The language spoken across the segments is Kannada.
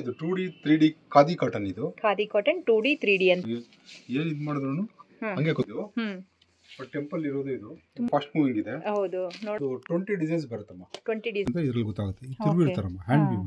ಇದು 2D 3D ಖಾದಿ ಕಾಟನ್ ಇದು ಖಾದಿ ಕಾಟನ್ 2D 3D ಅಂತ ಏನು ಇದು ಮಾಡಿದ್ರು ಹಂಗೆ ಕೂತಿವು ಬಟ್ ಟೆಂಪಲ್ ಇರೋದು ಇದು ಫಾಸ್ಟ್ ಮೂವಿಂಗ್ ಇದೆ ಹೌದು ನೋಡಿ 20 ಡಿಸೈನ್ಸ್ ಬರುತ್ತಮ್ಮ 20 ಡಿಸೈನ್ ಅಂತ ಇದ್ರಲ್ಲಿ ಗೊತ್ತಾಗುತ್ತೆ ಈ ತಿರುಗಿ ಇರ್ತಾರಮ್ಮ ಹ್ಯಾಂಡ್ ವೀವ್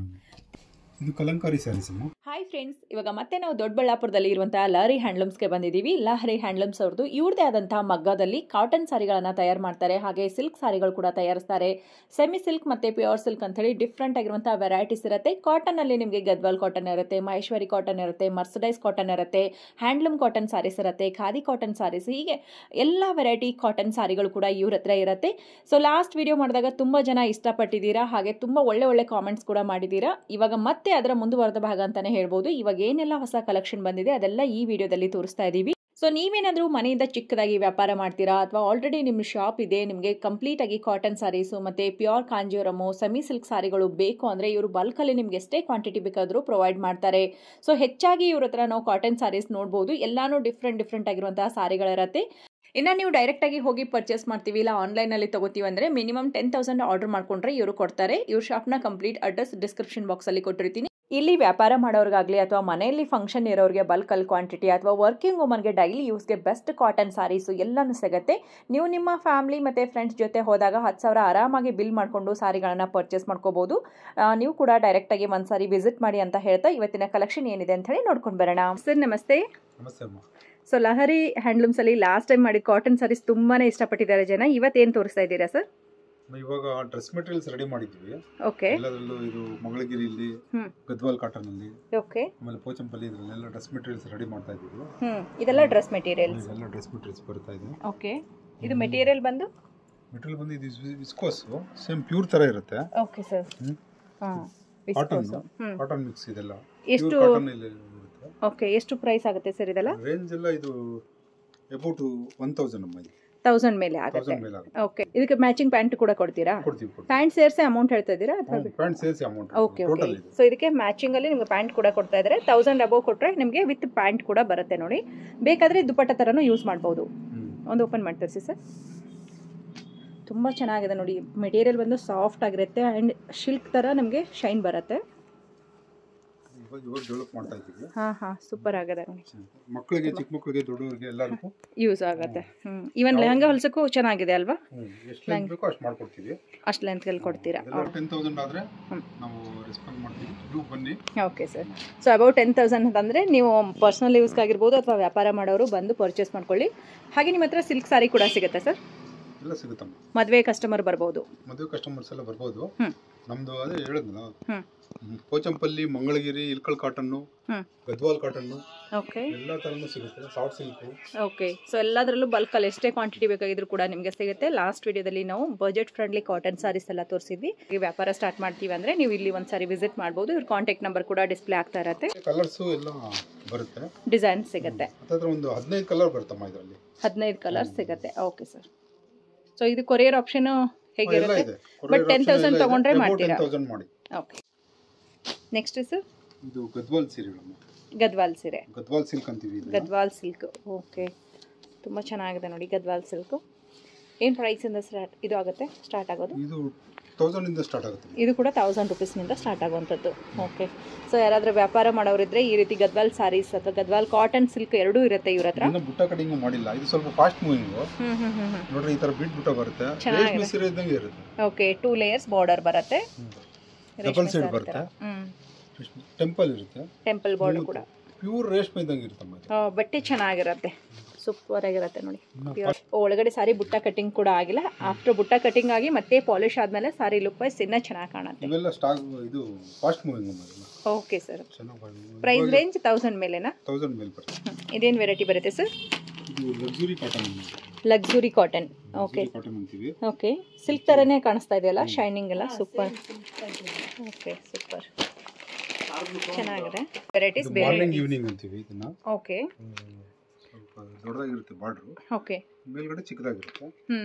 ಇದು ಕಲಂಕಾರಿ ಸ್ಯಾರೀಸ್ ಅಮ್ಮ ಹಾಯ್ ಫ್ರೆಂಡ್ಸ್, ಇವಾಗ ಮತ್ತೆ ನಾವು ದೊಡ್ಡಬಳ್ಳಾಪುರದಲ್ಲಿ ಇರುವಂತಹ ಲಹರಿ ಹ್ಯಾಂಡ್ಲೂಮ್ಸ್ಗೆ ಬಂದಿದ್ದೀವಿ. ಲಹರಿ ಹ್ಯಾಂಡ್ಲೂಮ್ಸ್ ಅವ್ರದ್ದು ಇವ್ರದೇ ಆದಂತಹ ಮಗ್ಗದಲ್ಲಿ ಕಾಟನ್ ಸಾರಿಗಳನ್ನ ತಯಾರು ಮಾಡ್ತಾರೆ, ಹಾಗೆ ಸಿಲ್ಕ್ ಸಾರಿಗಳು ಕೂಡ ತಯಾರಿಸ್ತಾರೆ. ಸೆಮಿ ಸಿಲ್ಕ್ ಮತ್ತೆ ಪ್ಯೂರ್ ಸಿಲ್ಕ್ ಅಂತ ಹೇಳಿ ಡಿಫ್ರೆಂಟ್ ಆಗಿರುವಂತಹ ವೆರೈಟೀಸ್ ಇರುತ್ತೆ. ಕಾಟನ್ ಅಲ್ಲಿ ನಿಮಗೆ ಗದ್ವಾಲ್ ಕಾಟನ್ ಇರುತ್ತೆ, ಮಹೇಶ್ವರಿ ಕಾಟನ್ ಇರುತ್ತೆ, ಮರ್ಸಡೈಸ್ ಕಾಟನ್ ಇರುತ್ತೆ, ಹ್ಯಾಂಡ್ಲೂಮ್ ಕಾಟನ್ ಸಾರೀಸ್ ಇರುತ್ತೆ, ಖಾದಿ ಕಾಟನ್ ಸಾರೀಸ್, ಹೀಗೆ ಎಲ್ಲ ವೆರೈಟಿ ಕಾಟನ್ ಸಾರಿಗಳು ಕೂಡ ಇವ್ರ ಹತ್ರ ಇರುತ್ತೆ. ಸೊ ಲಾಸ್ಟ್ ವಿಡಿಯೋ ಮಾಡಿದಾಗ ತುಂಬಾ ಜನ ಇಷ್ಟಪಟ್ಟಿದ್ದೀರಾ, ಹಾಗೆ ತುಂಬಾ ಒಳ್ಳೆ ಕಾಮೆಂಟ್ಸ್ ಕೂಡ ಮಾಡಿದ್ದೀರಾ. ಇವಾಗ ಮತ್ತೆ ಅದರ ಮುಂದುವರೆದ ಭಾಗ ಅಂತಾನೆ ಹೇಳ್ಬೋದು. ಇವಾಗ ಏನೆಲ್ಲ ಹೊಸ ಕಲೆಕ್ಷನ್ ಬಂದಿದೆ ಅದೆಲ್ಲ ಈ ವಿಡಿಯೋದಲ್ಲಿ ತೋರಿಸ್ತಾ ಇದೀವಿ. ಸೊ ನೀವೇನಾದ್ರೂ ಮನೆಯಿಂದ ಚಿಕ್ಕದಾಗಿ ವ್ಯಾಪಾರ ಮಾಡ್ತೀರಾ ಅಥವಾ ಆಲ್ರೆಡಿ ನಿಮ್ಮ ಶಾಪ್ ಇದೆ, ನಿಮಗೆ ಕಂಪ್ಲೀಟ್ ಆಗಿ ಕಾಟನ್ ಸಾರೀಸು ಮತ್ತೆ ಪ್ಯೂರ್ ಕಾಂಜೀವರಮು ಸೆಮಿ ಸಿಲ್ಕ್ ಸಾರಿಗಳು ಬೇಕು ಅಂದ್ರೆ ಇವರು ಬಲ್ಕ್ ಅಲ್ಲಿ ನಿಮ್ಗೆ ಎಷ್ಟೇ ಕ್ವಾಂಟಿಟಿ ಬೇಕಾದರೂ ಪ್ರೊವೈಡ್ ಮಾಡ್ತಾರೆ. ಸೊ ಹೆಚ್ಚಾಗಿ ಇವ್ರ ಹತ್ರ ನಾವು ಕಾಟನ್ ಸಾರೀಸ್ ನೋಡಬಹುದು. ಎಲ್ಲಾನು ಡಿಫ್ರೆಂಟ್ ಆಗಿರುವಂತಹ ಸಾರಿಗಳಿರುತ್ತೆ. ಇನ್ನು ನೀವು ಡೈರೆಕ್ಟ್ ಆಗಿ ಹೋಗಿ ಪರ್ಚೇಸ್ ಮಾಡ್ತೀವಿ ಇಲ್ಲ ಆನ್ಲೈನ್ ಅಲ್ಲಿ ತಗೋತೀವಿ ಅಂದ್ರೆ ಮಿನಿಮಮ್ 10,000 ಆರ್ಡರ್ ಮಾಡ್ಕೊಂಡ್ರೆ ಇವರು ಕೊಡ್ತಾರೆ. ಇವ್ರ ಶಾಪ್ನ ಕಂಪ್ಲೀಟ್ ಅಡ್ರೆಸ್ ಡಿಸ್ಕ್ರಿಪ್ಷನ್ ಬಾಕ್ಸ್ ಅಲ್ಲಿ ಕೊಟ್ಟಿರ್ತೀನಿ. ಇಲ್ಲಿ ವ್ಯಾಪಾರ ಮಾಡೋರ್ಗಾಗ್ಲಿ ಅಥವಾ ಮನೆಯಲ್ಲಿ ಫಂಕ್ಷನ್ ಇರೋರಿಗೆ ಬಲ್ಕ್ ಅಲ್ಲಿ ಕ್ವಾಂಟಿಟಿ ಅಥವಾ ವರ್ಕಿಂಗ್ ವುಮನ್ಗೆ ಡೈಲಿ ಯೂಸ್ಗೆ ಬೆಸ್ಟ್ ಕಾಟನ್ ಸಾರೀಸು ಎಲ್ಲಾನು ಸಿಗುತ್ತೆ. ನೀವು ನಿಮ್ಮ ಫ್ಯಾಮಿಲಿ ಮತ್ತೆ ಫ್ರೆಂಡ್ಸ್ ಜೊತೆ ಹೋದಾಗ 10,000 ಆರಾಮಾಗಿ ಬಿಲ್ ಮಾಡಿಕೊಂಡು ಸಾರಿಗಳನ್ನ ಪರ್ಚೇಸ್ ಮಾಡ್ಕೋಬಹುದು. ನೀವು ಕೂಡ ಡೈರೆಕ್ಟ್ ಆಗಿ ಒಂದ್ಸಾರಿ ವಿಸಿಟ್ ಮಾಡಿ ಅಂತ ಹೇಳ್ತಾ ಇವತ್ತಿನ ಕಲೆಕ್ಷನ್ ಏನಿದೆ ಅಂತ ಹೇಳಿ ನೋಡ್ಕೊಂಡು ಬರೋಣ. ಸರ್ ನಮಸ್ತೆ. ನಮಸ್ತೆ ಅಮ್ಮ. ಸೊ ಲಹರಿ ಹ್ಯಾಂಡ್ಲೂಮ್ಸ್ ಅಲ್ಲಿ ಲಾಸ್ಟ್ ಟೈಮ್ ಮಾಡಿದ ಕಾಟನ್ ಸಾರೀಸ್ ತುಂಬಾನೇ ಇಷ್ಟಪಟ್ಟಿದ್ದಾರೆ ಜನ. ಇವತ್ತೇನು ತೋರಿಸ್ತಾ ಇದ್ದೀರಾ ಸರ್? ಇವಾಗ ಡ್ರೆಸ್ ಮೆಟೀರಿಯಲ್ಸ್ ರೆಡಿ ಮಾಡಿದ್ವಿ. ಓಕೆ. ಎಲ್ಲದರಲ್ಲೂ ಇದು ಮಂಗಳಗಿರಿಯಲ್ಲಿ ಗದ್ವಾಲ್ ಕಾಟನ್ ಅಲ್ಲಿ, ಓಕೆ, ಆಮೇಲೆ ಪೋಚಂಪಲ್ಲಿ ಇದರಲ್ಲೆಲ್ಲ ಡ್ರೆಸ್ ಮೆಟೀರಿಯಲ್ಸ್ ರೆಡಿ ಮಾಡ್ತಾ ಇದ್ದೀವಿ. ಇದೆಲ್ಲ ಡ್ರೆಸ್ ಮೆಟೀರಿಯಲ್ಸ್. ಇದೆಲ್ಲ ಡ್ರೆಸ್ ಮೆಟೀರಿಯಲ್ಸ್ ಬರ್ತಾ ಇದೆ. ಓಕೆ. ಇದು ಮೆಟೀರಿಯಲ್ ಬಂದು ಇದು ವಿಸ್ಕೋಸ್ ಸೇಮ್ ಪ್ಯೂರ್ ತರ ಇರುತ್ತೆ. Okay sir. ಕಾಟನ್ ಮಿಕ್ಸ್ ಇದೆಲ್ಲ. ಎಷ್ಟು ಓಕೆ, ಎಷ್ಟು ಪ್ರೈಸ್ ಆಗುತ್ತೆ ಸರ್ ಇದೆಲ್ಲ? ರೇಂಜ್ ಎಲ್ಲ ಇದು ಅಬೌಟ್ 1000 ಅಮ್ಮ. 1000 ಮೇಲೆ ಆಗುತ್ತೆ. ಓಕೆ. ಇದಕ್ಕೆ ಮ್ಯಾಚಿಂಗ್ ಪ್ಯಾಂಟ್ ಕೂಡ ಕೊಡ್ತೀರಾ? ಕೊಡ್ತೀವಿ. ಪ್ಯಾಂಟ್ ಸೇರಿಸಿ ಅಮೌಂಟ್ ಹೇಳ್ತಾ ಇದ್ದೀರಾ ಅಥವಾ ಪ್ಯಾಂಟ್ ಸೇರಿಸಿ ಅಮೌಂಟ್? Okay okay. ಸೊ ಇದಕ್ಕೆ ಮ್ಯಾಚಿಂಗ್ ಅಲ್ಲಿ ನಿಮಗೆ ಪ್ಯಾಂಟ್ ಕೂಡ ಕೊಡ್ತಾ ಇದ್ದಾರೆ. 1000 ಅಬೌವ್ ಕೊಟ್ರೆ ನಿಮಗೆ ವಿತ್ ಪ್ಯಾಂಟ್ ಕೂಡ ಬರುತ್ತೆ ನೋಡಿ. ಬೇಕಾದ್ರೆ ದುಪಟ್ಟ ತರನು ಯೂಸ್ ಮಾಡಬಹುದು. ಒಂದು ಓಪನ್ ಮಾಡಿ ತೋರಿಸಿ ಸರ್. ತುಂಬಾ ಚೆನ್ನಾಗಿದೆ ನೋಡಿ. ಮೆಟೀರಿಯಲ್ ಬಂದು ಸಾಫ್ಟ್ ಆಗಿರುತ್ತೆ ಅಂಡ್ ಸಿಲ್ಕ್ ತರ ನಮಗೆ ಶೈನ್ ಬರುತ್ತೆ. ಡೆವಲಪ್ ಮಾಡ್ತಾ ಇದ್ದೀವಿ. ಸೂಪರ್ ಆಗಿದೆ ನೋಡಿ. ಮಕ್ಕಳಿಗೆ, ಚಿಕ್ಕ ಮಕ್ಕಳಿಗೆ, ದೊಡ್ಡವರಿಗೆ ಎಲ್ಲರಿಗೂ ಯೂಸ್ ಆಗುತ್ತೆ. ಈವನ್ ಲೆಹಂಗಾ ಹೊಲ್ಸಕ್ಕೂ ಚೆನ್ನಾಗಿದೆ ಅಲ್ವಾ? ಎಷ್ಟು ಲೆಂತ್ ಬೇಕೋ ಅಷ್ಟು ಮಾಡ್ಕೊಡ್ತೀವಿ. ಅಷ್ಟು ಲೆಂತ್ ಅಲ್ಲಿ ಕೊಡ್ತೀರಾ? 10,000 ಆದ್ರೆ ನಾವು ರೆಸ್ಪಾನ್ಸ್ ಮಾಡ್ತೀವಿ. ನೀವು ಬನ್ನಿ. Okay sir. ಸೊ ಅಬೌಟ್ 10,000 ಅಂತಂದ್ರೆ ನೀವು ಪರ್ಸನಲ್ ಯೂಸ್ ಆಗಿರ್ಬೋದು ಅಥವಾ ವ್ಯಾಪಾರ ಮಾಡೋರು ಬಂದು ಪರ್ಚೇಸ್ ಮಾಡ್ಕೊಳ್ಳಿ. ಹಾಗೆ ನಿಮ್ಮ ಹತ್ರ ಸಿಲ್ಕ್ ಸಾರಿ ಕೂಡ ಸಿಗುತ್ತೆ ಸರ್? ಎಲ್ಲ ಸಿಗುತ್ತಮ್ಮ. ಮದುವೆ ಕಸ್ಟಮರ್ ಬರ್ಬೋದು? ಮದುವೆ ಕಸ್ಟಮರ್ಸ್ ಎಲ್ಲ ಬರ್ಬೋದು. ನಮ್ದು ಅದೇ ಹೇಳಿದ್ನಲ್ಲ, Pochampally, Mangalagiri, Ilkal cotton, Gadwal cotton, okay, ಎಲ್ಲ ತರನು ಸಿಗುತ್ತೆ. Soft silk. ಓಕೆ. ಸೊ ಎಲ್ಲದರಲ್ಲೂ ಬಲ್ಕ್ ಅಲ್ಲಿ ಎಷ್ಟೇ ಕ್ವಾಂಟಿಟಿ ಬೇಕಾಗಿದ್ರು ಕೂಡ ನಿಮಗೆ ಸಿಗುತ್ತೆ. ಲಾಸ್ಟ್ ವಿಡಿಯೋದಲ್ಲಿ ನಾವು ಬಜೆಟ್ ಫ್ರೆಂಡ್ಲಿ ಕಾಟನ್ ಸಾರೀಸ್ ಎಲ್ಲ ತೋರಿಸಿದ್ವಿ. ಈ ವ್ಯಾಪಾರ ಸ್ಟಾರ್ಟ್ ಮಾಡ್ತೀವಿ ಅಂದ್ರೆ ನೀವು ಇಲ್ಲಿ ಒಂದ್ಸಾರಿ ವಿಸಿಟ್ ಮಾಡಬಹುದು. ಇವ್ರ ಕಾಂಟ್ಯಾಕ್ಟ್ ನಂಬರ್ ಕೂಡ ಡಿಸ್ಪ್ಲೇ ಆಗ್ತಾ ಇರುತ್ತೆ. ಕಲರ್ಸ್ ಎಲ್ಲ ಬರುತ್ತೆ, ಡಿಸೈನ್ ಸಿಗುತ್ತೆ. ಅದರ ಒಂದು 15 ಕಲರ್ ಬರುತ್ತಮ್ಮ ಇದರಲ್ಲಿ. 15 ಕಲರ್ ಸಿಗುತ್ತೆ. Okay sir. ಸೊ ಇದು ಕೊರಿಯರ್ ಆಪ್ಷನ್ ಹೇಗಿರುತ್ತೆ? ಬಟ್ 10,000 ತಗೊಂಡ್ರೆ ಮಾಡ್ತೀರಾ? 10,000 ಮಾಡಿ. ಓಕೆ. ನೆಕ್ಸ್ಟ್ ಸರ್, ಇದು ಗದ್ವಾಲ್ ಸೀರೆಗಳಮ್ಮ. ಗದ್ವಾಲ್ ಸೀರೆ, ಗದ್ವಾಲ್ ಸಿಲ್ಕ್ ಅಂತೀವಿ. ಗದ್ವಾಲ್ ಸಿಲ್ಕ್. ಓಕೆ. ತುಂಬ ಚೆನ್ನಾಗಿದೆ ನೋಡಿ ಗದ್ವಾಲ್ ಸಿಲ್ಕ್. ಏನು ಪ್ರೈಸ್ ಇಂದ ಇದು ಆಗುತ್ತೆ ಸ್ಟಾರ್ಟ್ ಆಗೋದು? ಇದು 1000 ಇಂದ ಸ್ಟಾರ್ಟ್ ಆಗುತ್ತೆ. ಇದು ಕೂಡ 1000 ರೂಪೀಸ್ನಿಂದ ಸ್ಟಾರ್ಟ್ ಆಗುವಂಥದ್ದು. ಓಕೆ. ಸೊ ಯಾರಾದರೂ ವ್ಯಾಪಾರ ಮಾಡೋರಿದ್ರೆ ಈ ರೀತಿ ಗದ್ವಾಲ್ ಸಾರೀಸ್ ಅಥವಾ ಗದ್ವಾಲ್ ಕಾಟನ್ ಸಿಲ್ಕ್ ಎರಡೂ ಇರುತ್ತೆ ಇವ್ರ ಹತ್ರ. ಇನ್ನು ಬುಟ್ಟ ಕಟಿಂಗ್ ಮಾಡಿಲ್ಲ. ಇದು ಸ್ವಲ್ಪ ಫಾಸ್ಟ್ ಮೂವಿಂಗ್. ನೋಡ್ರಿ, ಈ ತರ ಬಿಟ್ ಬುಟ್ಟ ಬರುತ್ತೆ. ರೇಷ್ಮೆ ಸೀರೆ ಇದ್ದಂಗೆ ಇರುತ್ತೆ. ಓಕೆ. 2 ಲೇಯರ್ಸ್ ಬಾರ್ಡರ್ ಬರುತ್ತೆ. ಡಬಲ್ ಸೈಡ್ ಬರುತ್ತೆ. ಟೆಂಪಲ್ ಇರುತ್ತೆ. ಟೆಂಪಲ್ ಬಾರ್ಡರ್ ಕೂಡ ಪ್ಯೂರ್ ರೇಷ್ಮೆ ಇದ್ದಂಗೆ ಇರುತ್ತೆ. ಬಟ್ಟೆ ಚೆನ್ನಾಗಿರುತ್ತೆ, ಸೂಪರ್ ಆಗಿರುತ್ತೆ ನೋಡಿ. ಒಳಗಡೆ ಸಾರಿ ಬುಟ್ಟ ಕಟಿಂಗ್ ಕೂಡ ಆಗಿಲ್ಲ. ಆಫ್ಟರ್ ಬುಟ್ಟ ಕಟಿಂಗ್ ಆಗಿ ಮತ್ತೆ ಪಾಲಿಶ್ ಆದ್ಮೇಲೆ ಸಾರಿ ಲುಕ್ ವೈಸ್ ಇನ್ನ ಚೆನ್ನಾಗಿ ಕಾಣುತ್ತೆ. ಇವೆಲ್ಲ ಸ್ಟಾಕ್ ಇದು fast moving. Okay sir. Price range 1000 ಮೇಲೆನಾ? 1000 ಮೇಲೆ ಬರುತ್ತೆ. ಇದೇನು ವೆರೈಟಿ ಬರುತ್ತೆ ಸರ್? ಇದು luxury cotton. Luxury cotton. Okay. Cotton ಅಂತೀವಿ. ಓಕೆ. ಸಿಲ್ಕ್ ತರನೇ ಕಾಣಿಸ್ತಾ ಇದೆಯಲ್ಲ, ಶೈನಿಂಗ್ ಎಲ್ಲ ಸೂಪರ್. ಓಕೆ, ಸೂಪರ್ ಚೆನ್ನಾಗಿದೆ. ವೆರೈಟೀಸ್ ಬೇರೆ. ಮಾರ್ನಿಂಗ್ ಈವ್ನಿಂಗ್ ಅಂತೀವಿ ಇದನ್ನ. ಓಕೆ. ಸ್ವಲ್ಪ ದೊಡ್ಡದಾಗಿರುತ್ತೆ ಬಾರ್ಡರ್. ಓಕೆ. ಮೇಲ್ಗಡೆ ಚಿಕ್ಕದಾಗಿರುತ್ತೆ.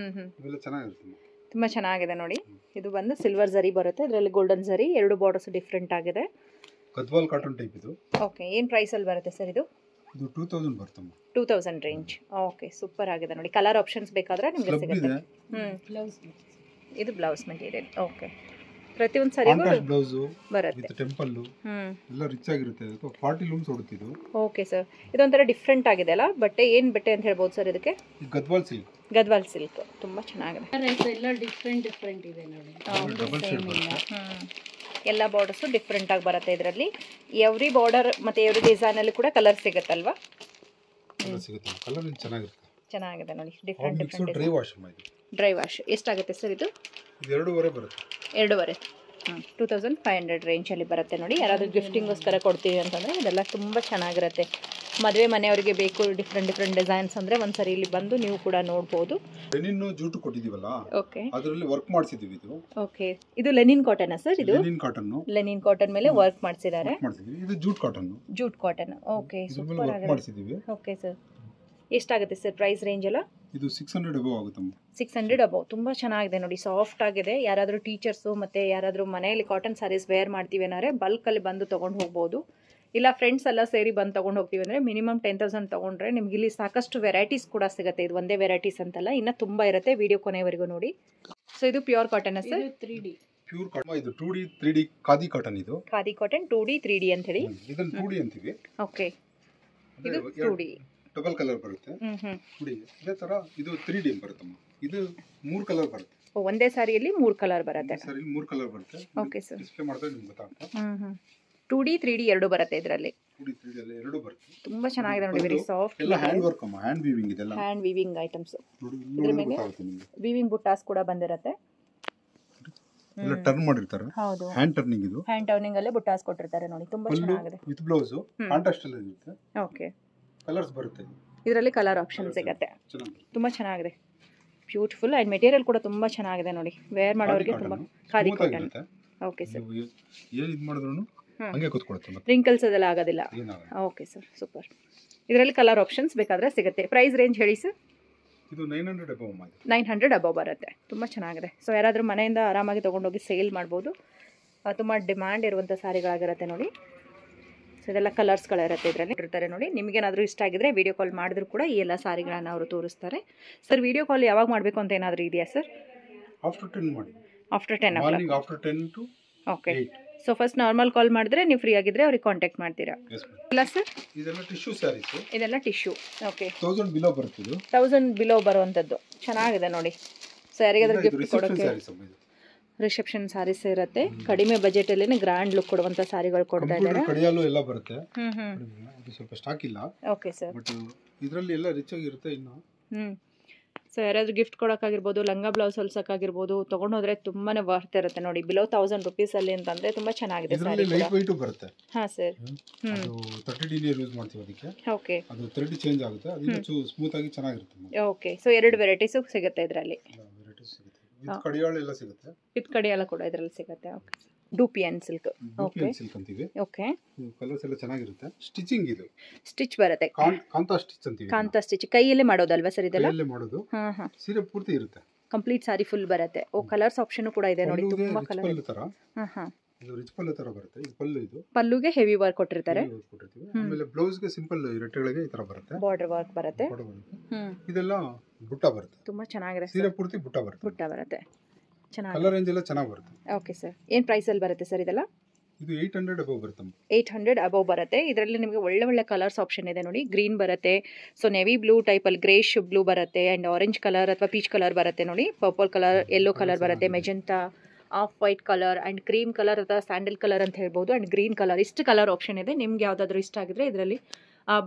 ಇವೆಲ್ಲ ಚೆನ್ನಾಗಿರುತ್ತೆ. ತುಂಬಾ ಚೆನ್ನಾಗಿದೆ ನೋಡಿ. ಇದು ಬಂದು ಸಿಲ್ವರ್ ಜರಿ ಬರುತ್ತೆ, ಇದರಲ್ಲಿ ಗೋಲ್ಡನ್ ಜರಿ, ಎರಡು ಬಾರ್ಡರ್ಸ್ ಡಿಫ್ರೆಂಟ್ ಆಗಿದೆ. ಗದ್ವಾಲ್ ಕಾಟನ್ ಟೈಪ್ ಇದು. ಓಕೆ. ಏನು ಪ್ರೈಸ್ ಅಲ್ಲಿ ಬರುತ್ತೆ ಸರ್ ಇದು? ಇದು 2000 ಬರ್ತಮ್ಮ. 2000 ರೇಂಜ್. ಓಕೆ, ಸೂಪರ್ ಆಗಿದೆ ನೋಡಿ. ಕಲರ್ ಆಪ್ಷನ್ಸ್ ಬೇಕಾದ್ರೆ ನಿಮಗೆ ಸಿಗುತ್ತೆ. ಇದು ಬ್ಲೌಸ್ ಮೆಟೀರಿಯಲ್. ಓಕೆ. ಪ್ರತಿಯೊಂದು ಸಾರಿಗೂ ಕಾಂಟ್ರಾಸ್ಟ್ ಬ್ಲೌಸ್ ಬರುತ್ತೆ. ವಿತ್ ಟೆಂಪಲ್ ಎಲ್ಲ ರಿಚ್ ಆಗಿರುತ್ತೆ. ಅದಕ್ಕೆ 40 ಲೂಮ್ಸ್ ಹೊಡುತ್ತಿದ್ದು. ಓಕೆ ಸರ್, ಇದೊಂಥರ ಡಿಫ್ರೆಂಟ್ ಆಗಿದೆ ಅಲ್ಲ ಬಟ್ಟೆ. ಏನು ಬಟ್ಟೆ ಅಂತ ಹೇಳ್ಬೋದು ಸರ್ ಇದಕ್ಕೆ? ಗದ್ವಾಲ್ ಸಿಲ್ಕ್. ಗದ್ವಾಲ್ ಸಿಲ್ಕ್ ತುಂಬಾ ಚೆನ್ನಾಗಿದೆ. ಎಲ್ಲ ಡಿಫ್ರೆಂಟ್ ಇದೆ ನೋಡಿ. ಡಬಲ್ ಶೇಡ್ ಬರುತ್ತೆ. ಎಲ್ಲ ಬಾರ್ಡರ್ಸು ಡಿಫ್ರೆಂಟ್ ಆಗಿ ಬರುತ್ತೆ ಇದರಲ್ಲಿ. ಎವ್ರಿ ಬಾರ್ಡರ್ ಮತ್ತೆ ಎವ್ರಿ ಡಿಸೈನ್ ಅಲ್ಲಿ ಕೂಡ ಕಲರ್ ಸಿಗುತ್ತಲ್ವಾ? ಸಿಗುತ್ತೆ. ಕಲರ್ ಚೆನ್ನಾಗಿರುತ್ತೆ. ಚೆನ್ನಾಗಿದೆ ನೋಡಿ. ಡಿಫ್ರೆಂಟ್ ಡ್ರೈ ವಾಶ್ ಮಾಡಿ. ಡ್ರೈ ವಾಶ್ ಎಷ್ಟಾಗುತ್ತೆ ಸರ್ ಇದು? ಇದು 2.5 ಬರುತ್ತೆ. 2.5. 2500 ರೇಂಜಲ್ಲಿ ಬರುತ್ತೆ ನೋಡಿ. ಯಾರಾದರೂ ಗಿಫ್ಟಿಂಗೋಸ್ಕರ ಕೊಡ್ತೀವಿ ಅಂತಂದರೆ ಇದೆಲ್ಲ ತುಂಬ ಚೆನ್ನಾಗಿರುತ್ತೆ. ಮದುವೆ ಮನೆಯವರಿಗೆ ಬೇಕು ಡಿಫ್ರೆಂಟ್ ಡಿಸೈನ್ಸ್ ಅಂದರೆ ಒಂದ್ಸರಿ ಇಲ್ಲಿ ಬಂದು ನೀವು ಕೂಡ ನೋಡ್ಬೋದು. ಲೆನಿನ್ ಜೂಟ್ ಕೊಟ್ಟಿದ್ದೀವಲ್ಲ, ಓಕೆ, ಅದರಲ್ಲಿ ವರ್ಕ್ ಮಾಡಿಸಿದ್ದೀವಿ. ಇದು ಓಕೆ, ಇದು ಲೆನಿನ್ ಕಾಟನ್ ಸರ್? ಇದು ಲೆನಿನ್ ಕಾಟನ್. ಲೆನಿನ್ ಕಾಟನ್ ಮೇಲೆ ವರ್ಕ್ ಮಾಡಿಸಿದ್ದಾರೆ. ಇದು jute cotton. Jute cotton. Okay, super ಆಗಿದೆ. ಮಾಡಿಸಿದ್ದೀವಿ. ಓಕೆ ಸರ್, ಎಷ್ಟಾಗುತ್ತೆ ಸರ್ ಪ್ರೈಸ್ ರೇಂಜ್ ಎಲ್ಲ? ಇದು 600 ಅಬೌವ್ ಆಗುತ್ತೆ. 600 ಅಬೌವ್. ತುಂಬ ಚೆನ್ನಾಗಿದೆ ನೋಡಿ, ಸಾಫ್ಟ್ ಆಗಿದೆ. ಯಾರಾದರೂ ಟೀಚರ್ಸು ಮತ್ತು ಯಾರಾದರೂ ಮನೆಯಲ್ಲಿ ಕಾಟನ್ ಸ್ಯಾರೀಸ್ ವೇರ್ ಮಾಡ್ತೀವಿ ಅಂದರೆ ಬಲ್ಕಲ್ಲಿ ಬಂದು ತೊಗೊಂಡು ಹೋಗ್ಬೋದು. ಇಲ್ಲ ಫ್ರೆಂಡ್ಸ್ ಎಲ್ಲ ಸೇರಿ ಬಂದು ತೊಗೊಂಡು ಹೋಗ್ತೀವಿ ಅಂದರೆ ಮಿನಿಮಮ್ 10,000 ತೊಗೊಂಡ್ರೆ ನಿಮ್ಗೆ ಇಲ್ಲಿ ಸಾಕಷ್ಟು ವೆರೈಟೀಸ್ ಕೂಡ ಸಿಗುತ್ತೆ. ಇದು ಒಂದೇ ವೆರೈಟೀಸ್ ಅಂತಲ್ಲ, ಇನ್ನೂ ತುಂಬ ಇರುತ್ತೆ. ವಿಡಿಯೋ ಕೊನೆವರೆಗೂ ನೋಡಿ. ಸೊ ಇದು pure cotton sir? 3D pure cotton. ಇದು 2D 3D ಖಾದಿ ಕಾಟನ್. ಇದು ಖಾದಿ ಕಾಟನ್ 2D 3D ಅಂತ ಹೇಳಿ. ಇದನ್ನು 2D ಅಂತೀವಿ. ಓಕೆ, ಇದು 2D ಡಬಲ್ ಕಲರ್ ಬರುತ್ತೆ. ನೋಡಿ ಇದೇ ತರ ಇದು 3D ಬರುತ್ತಮ್ಮ. ಇದು 3 ಕಲರ್ ಬರುತ್ತೆ. ಒಂದೇ ಸಾರಿಯಲ್ಲಿ 3 ಕಲರ್ ಬರುತ್ತೆ. ಸಾರಿಯಲ್ಲಿ 3 ಕಲರ್ ಬರುತ್ತೆ. ಓಕೆ ಸರ್, ಡಿಸ್ಪ್ಲೇ ಮಾಡಿದ್ರೆ ನಿಮ್ಗೆ ಗೊತ್ತಾಗುತ್ತೆ. 2D 3D ಎರಡು ಬರುತ್ತೆ ಇದರಲ್ಲಿ. 2D 3D ಅಲ್ಲಿ ಎರಡು ಬರುತ್ತೆ. ತುಂಬಾ ಚೆನ್ನಾಗಿದೆ ನೋಡಿ, ವೆರಿ ಸಾಫ್ಟ್. ಎಲ್ಲ ಹ್ಯಾಂಡ್ ವರ್ಕ್ ಅಮ್ಮ, ಹ್ಯಾಂಡ್ ವೀವಿಂಗ್ ಇದೆಲ್ಲ. Hand weaving items. ನೋಡಿ ಇದರ ಮೇಲೆ ಗೊತ್ತಾಗುತ್ತೆ ನಿಮಗೆ. ವೀವಿಂಗ್ ಬುಟ್ಟಾಸ್ ಕೂಡ ಬಂದಿರುತ್ತೆ. ಎಲ್ಲ ಟರ್ನ್ ಮಾಡಿರ್ತಾರೆ. ಹೌದು, ಹ್ಯಾಂಡ್ ಟರ್ನಿಂಗ್. ಇದು ಹ್ಯಾಂಡ್ ಟರ್ನಿಂಗ್ ಅಲ್ಲೇ ಬುಟ್ಟಾಸ್ ಕೊಟ್ಟಿರ್ತಾರೆ ನೋಡಿ. ತುಂಬಾ ಚೆನ್ನಾಗಿದೆ. ವಿತ್ ಬ್ಲೌಸ್ ಕಾಂಟ್ರಾಸ್ಟ್ ಅಲ್ಲಿ ಇರುತ್ತೆ. ಓಕೆ, ಕಲರ್ಸ್ ಬರುತ್ತೆ. ಇದರಲ್ಲಿ ಕಲರ್ ಆಪ್ಷನ್ ಸಿಗುತ್ತೆ. ತುಂಬಾ ಚೆನ್ನಾಗಿದೆ, ಬ್ಯೂಟಿಫುಲ್. ಅಂಡ್ ಮೆಟೀರಿಯಲ್ ಕೂಡ ತುಂಬಾ ಚೆನ್ನಾಗಿದೆ ನೋಡಿ. ವೇರ್ ಮಾಡೋರಿಗೆ ತುಂಬಾ. ಖಾದಿ ಕಾಟನ್. ಓಕೆ ಸರ್, ಏನು ಇದು ಮಾಡಿದ್ರು ಹಂಗೆ ಕೂತ್ಕೊಳ್ಳುತ್ತೆ, ಮತ್ತೆ ರಿಂಕಲ್ಸ್ ಅದೆಲ್ಲ ಆಗೋದಿಲ್ಲ. Okay sir, super. ಇದರಲ್ಲಿ ಕಲರ್ ಆಪ್ಷನ್ಸ್ ಬೇಕಾದ್ರೆ ಸಿಗುತ್ತೆ. ಪ್ರೈಸ್ ರೇಂಜ್ ಹೇಳಿ ಸರ್? ಇದು 900 ಅಬೌವ್. 900 ಅಬೌವ್ ಬರುತ್ತೆ. ತುಂಬ ಚೆನ್ನಾಗಿದೆ. ಸೊ ಯಾರಾದರೂ ಮನೆಯಿಂದ ಆರಾಮಾಗಿ ತೊಗೊಂಡೋಗಿ ಸೇಲ್ ಮಾಡ್ಬೋದು. ತುಂಬ ಡಿಮ್ಯಾಂಡ್ ಇರುವಂಥ ಸ್ಯಾರಿಗಳಾಗಿರುತ್ತೆ ನೋಡಿ. ಸೊ ಇದೆಲ್ಲ ಕಲರ್ಸ್ಗಳಿರುತ್ತೆ ಇದರಲ್ಲಿ ಇರ್ತಾರೆ ನೋಡಿ. ನಿಮಗೇನಾದರೂ ಇಷ್ಟ ಆಗಿದ್ರೆ ವಿಡಿಯೋ ಕಾಲ್ ಮಾಡಿದ್ರು ಕೂಡ ಈ ಎಲ್ಲ ಸ್ಯಾರಿಗಳನ್ನು ಅವರು ತೋರಿಸ್ತಾರೆ. ಸರ್ ವಿಡಿಯೋ ಕಾಲ್ ಯಾವಾಗ ಮಾಡಬೇಕು ಅಂತ ಏನಾದರೂ ಇದೆಯಾ ಸರ್? ಆಫ್ಟರ್ 10 ಮಾಡಿ. After 10 o'clock. After 10 to okay. So first normal call ಮಾಡಿದ್ರೆ ನೀವು ಫ್ರೀ ಆಗಿದ್ರೆ ಅವ್ರಿಗೆ ಕಾಂಟ್ಯಾಕ್ಟ್ ಮಾಡ್ತೀರಾ? ಇಲ್ಲ ಸರ್, ಇದೆಲ್ಲ ಟಿಶ್ಯೂ ಸ್ಯಾರೀಸ್. ಇದೆಲ್ಲ ಟಿಶ್ಯೂ. ಓಕೆ, 1000 ಬಿಲೋ ಬರುತ್ತೆ. ಇದು 1000 ಬಿಲೋ ಬರುವಂಥದ್ದು ಚೆನ್ನಾಗಿದೆ ನೋಡಿ. ಸೊ ಯಾರಿಗಾದ್ರೂ ಗಿಫ್ಟ್ ಕೊಡೋಕ್ಕೆ ರಿಸೆಪ್ಷನ್ ಸ್ಯಾರೀಸ್ ಇರುತ್ತೆ. ಕಡಿಮೆ ಬಜೆಟಲ್ಲಿ ಗ್ರ್ಯಾಂಡ್ ಲುಕ್ ಕೊಡುವಂಥ ಸ್ಯಾರಿಗಳು ಕೊಡ್ತಾ ಇದ್ದಾರೆ. ಕಡಿಯಾಲು ಎಲ್ಲ ಬರುತ್ತೆ. ಇದು ಸ್ವಲ್ಪ ಸ್ಟಾಕ್ ಇಲ್ಲ. ಓಕೆ ಸರ್, ಬಟ್ ಇದರಲ್ಲಿ ಎಲ್ಲ ರಿಚ್ ಆಗಿರುತ್ತೆ ಇನ್ನು. ಸೊ ಯಾರಾದರೂ ಗಿಫ್ಟ್ ಕೊಡೋಕ್ಕಾಗಿರ್ಬೋದು, ಲಂಗ ಬ್ಲೌಸ್ ಹೊಲ್ಸೋಕ್ಕಾಗಿರ್ಬೋದು, ತೊಗೊಂಡೋದ್ರೆ ತುಂಬಾ ವರ್ತ್ ಇರುತ್ತೆ ನೋಡಿ. ಬಿಲೋ 1000 ರುಪೀಸಲ್ಲಿ ಅಂತಂದರೆ ತುಂಬ ಚೆನ್ನಾಗಿದೆ ಸ್ಯಾರಿ. ಲೈಟ್ ವೈಟ್ ಬರುತ್ತೆ. ಹಾಂ ಸರ್, ಅದು 30 ಡಿಲಿಯರ್ ಯೂಸ್ ಮಾಡ್ತೀವಿ ಅದಕ್ಕೆ. ಓಕೆ, ಅದು ಥ್ರೆಡ್ ಚೇಂಜ್ ಆಗುತ್ತೆ. ಅದು ಸ್ಮೂತ್ ಆಗಿ ಚೆನ್ನಾಗಿರುತ್ತೆ. ಓಕೆ, ಸೊ 2 ವೆರೈಟೀಸು ಸಿಗುತ್ತೆ ಇದರಲ್ಲಿ. ವೆರೈಟೀಸ್ ಸಿಗುತ್ತೆ. ವಿತ್ ಕಡಿಯಾಳು ಎಲ್ಲ ಸಿಗುತ್ತೆ. ವಿತ್ ಕಡಿಯಾಳ ಕೂಡ ಇದರಲ್ಲಿ ಸಿಗುತ್ತೆ. Okay, dupion silk. Okay, silk ಅಂತೀವಿ. ಓಕೆ, ಕಲರ್ಸ್ ಎಲ್ಲ ಚೆನ್ನಾಗಿರುತ್ತೆ. ಸ್ಟಿಚಿಂಗ್ ಇದು ಸ್ಟಿಚ್ ಬರುತ್ತೆ. ಕಾಂತಾ ಸ್ಟಿಚ್ ಅಂತೀವಿ. ಕಾಂತಾ ಸ್ಟಿಚ್ ಕೈಯಲ್ಲೇ ಮಾಡೋದಲ್ವಾ ಸರ್ ಇದೆಲ್ಲ? ಕೈಯಲ್ಲೇ ಮಾಡೋದು. ಸೀರೆ ಪೂರ್ತಿ ಇರುತ್ತೆ. ಕಂಪ್ಲೀಟ್ ಸಾರಿ ಫುಲ್ ಬರುತ್ತೆ. ಓ, ಕಲರ್ಸ್ ಆಪ್ಷನ್ ಕೂಡ ಇದೆ ನೋಡಿ. ತುಂಬಾ ಕಲರ್. ಪಲ್ಲು ತರ. ಇದು ರಿಚ್ ಪಲ್ಲು ತರ ಬರುತ್ತೆ. ಇದು ಪಲ್ಲು. ಇದು ಪಲ್ಲುಗೆ ಹೆವಿ ವರ್ಕ್ ಕೊಟ್ಟಿರ್ತಾರೆ. ಆಮೇಲೆ ಬ್ಲೌಸ್ ಗೆ ಸಿಂಪಲ್ ಇರಟ್ಟೆಗಳಿಗೆ ಈ ತರ ಬರುತ್ತೆ. ಬಾರ್ಡರ್ ವರ್ಕ್ ಬರುತ್ತೆ. ಇದೆಲ್ಲ ಬುಟ್ಟ ಬರುತ್ತೆ. ತುಂಬಾ ಚೆನ್ನಾಗಿದೆ. ಸೀರೆ ಪೂರ್ತಿ ಬುಟ್ಟ ಬರುತ್ತೆ. ಬುಟ್ಟ ಬರುತ್ತೆ. ಚೆನ್ನಾಗಿ. ಕಲರ್ ರೇಂಜ್ ಎಲ್ಲ ಚೆನ್ನಾಗಿ ಬರುತ್ತೆ. ಓಕೆ ಸರ್, ಏನು ಪ್ರೈಸ್ ಅಲ್ಲಿ ಬರುತ್ತೆ ಸರ್ ಇದೆಲ್ಲ? ಇದು 800 ಅಬೌವ್ ಬರುತ್ತೆ. 800 ಅಬೌವ್ ಬರುತ್ತೆ. ಇದರಲ್ಲಿ ನಿಮಗೆ ಒಳ್ಳೆ ಕಲರ್ಸ್ ಆಪ್ಷನ್ ಇದೆ ನೋಡಿ. ಗ್ರೀನ್ ಬರುತ್ತೆ, ಸೊ ನೆವಿ ಬ್ಲೂ ಟೈಪಲ್ಲಿ ಗ್ರೇಶ್ ಬ್ಲೂ ಬರುತ್ತೆ, ಆ್ಯಂಡ್ ಆರೆಂಜ್ ಕಲರ್ ಅಥವಾ ಪೀಚ್ ಕಲರ್ ಬರುತ್ತೆ ನೋಡಿ. ಪರ್ಪಲ್ ಕಲರ್, ಯೆಲ್ಲೋ ಕಲರ್ ಬರುತ್ತೆ, magenta, of white colour and cream colour ಅಥವಾ ಸ್ಯಾಂಡಲ್ ಕಲರ್ ಅಂತ ಹೇಳ್ಬೋದು, ಆ್ಯಂಡ್ ಗ್ರೀನ್ ಕಲರ್. ಇಷ್ಟು ಕಲರ್ ಆಪ್ಷನ್ ಇದೆ. ನಿಮ್ಗೆ ಯಾವುದಾದ್ರೂ ಇಷ್ಟ ಆಗಿದ್ರೆ ಇದರಲ್ಲಿ.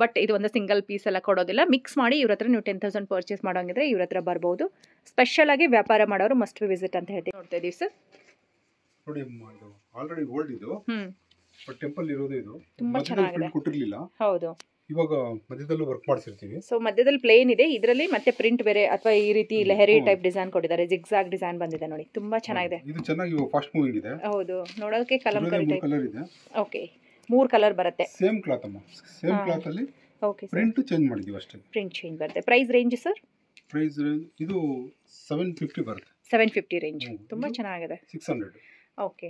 ಬಟ್ ಇದು ಒಂದು ಸಿಂಗಲ್ ಪೀಸ್ ಎಲ್ಲ ಕೊಡೋದಿಲ್ಲ. ಮಿಕ್ಸ್ ಮಾಡಿ ಇವ್ರ ಹತ್ರ ನೀವು 10,000 ಪರ್ಚೇಸ್ ಮಾಡೋಂಗಿದ್ರೆ ಇವ್ರ ಹತ್ರ ಬರ್ಬೋದು. ಸ್ಪೆಷಲ್ ಆಗಿ ವ್ಯಾಪಾರ ಮಾಡೋರು ಮಸ್ಟ್ ಬಿ ವಿಸಿಟ್ ಅಂತ ಹೇಳ್ತೀವಿ. ನೋಡ್ತಾ ಇದೀವಿ ಸರ್ ನೋಡಿ. ಇದು ಆಲ್ರೆಡಿ ಓಲ್ಡ್. ಇದು ಬಟ್ ಟೆಂಪಲ್ ಇರೋದು. ಇದು ತುಂಬಾ ಚೆನ್ನಾಗಿದೆ. ಕೊಟ್ಟಿರಲಿಲ್ಲ. ಹೌದು, ಇವಾಗ ಮಧ್ಯದಲ್ಲೂ ವರ್ಕ್ ಮಾಡಿಸಿರ್ತೀವಿ. ಸೊ ಮಧ್ಯದಲ್ಲಿ ಪ್ಲೇನ್ ಇದೆ, ಇದರಲ್ಲಿ ಮತ್ತೆ ಪ್ರಿಂಟ್ ಬೇರೆ ಅಥವಾ ಈ ರೀತಿ ಲೆಹರಿ ಟೈಪ್ ಡಿಸೈನ್ ಕೊಟ್ಟಿದ್ದಾರೆ. ಜಿಗ್ಜಾಗ್ ಡಿಸೈನ್ ಬಂದಿದೆ ನೋಡಿ. ತುಂಬಾ ಚೆನ್ನಾಗಿದೆ. ಇದು ಚೆನ್ನಾಗಿ ಫಾಸ್ಟ್ ಮೂವಿಂಗ್ ಇದೆ. ಹೌದು, ನೋಡೋಕೆ ಕಲಂಕಾರಿ ಟೈಪ್. ಕಲರ್ ಇದೆ. ಓಕೆ, 3 ಕಲರ್ ಬರುತ್ತೆ. ಸೇಮ್ ಕ್ಲಾತ್ ಅಮ್ಮ. ಸೇಮ್ ಕ್ಲಾತ್ ಅಲ್ಲಿ ಓಕೆ, ಪ್ರಿಂಟ್ ಚೇಂಜ್ ಮಾಡಿದೀವಿ ಅಷ್ಟೇ. ಪ್ರಿಂಟ್ ಚೇಂಜ್ ಬರುತ್ತೆ. Price range sir? Price range ಇದು 750 ಬರುತ್ತೆ. 750 ರೇಂಜ್. ತುಂಬಾ ಚೆನ್ನಾಗಿದೆ. 600. ಓಕೆ,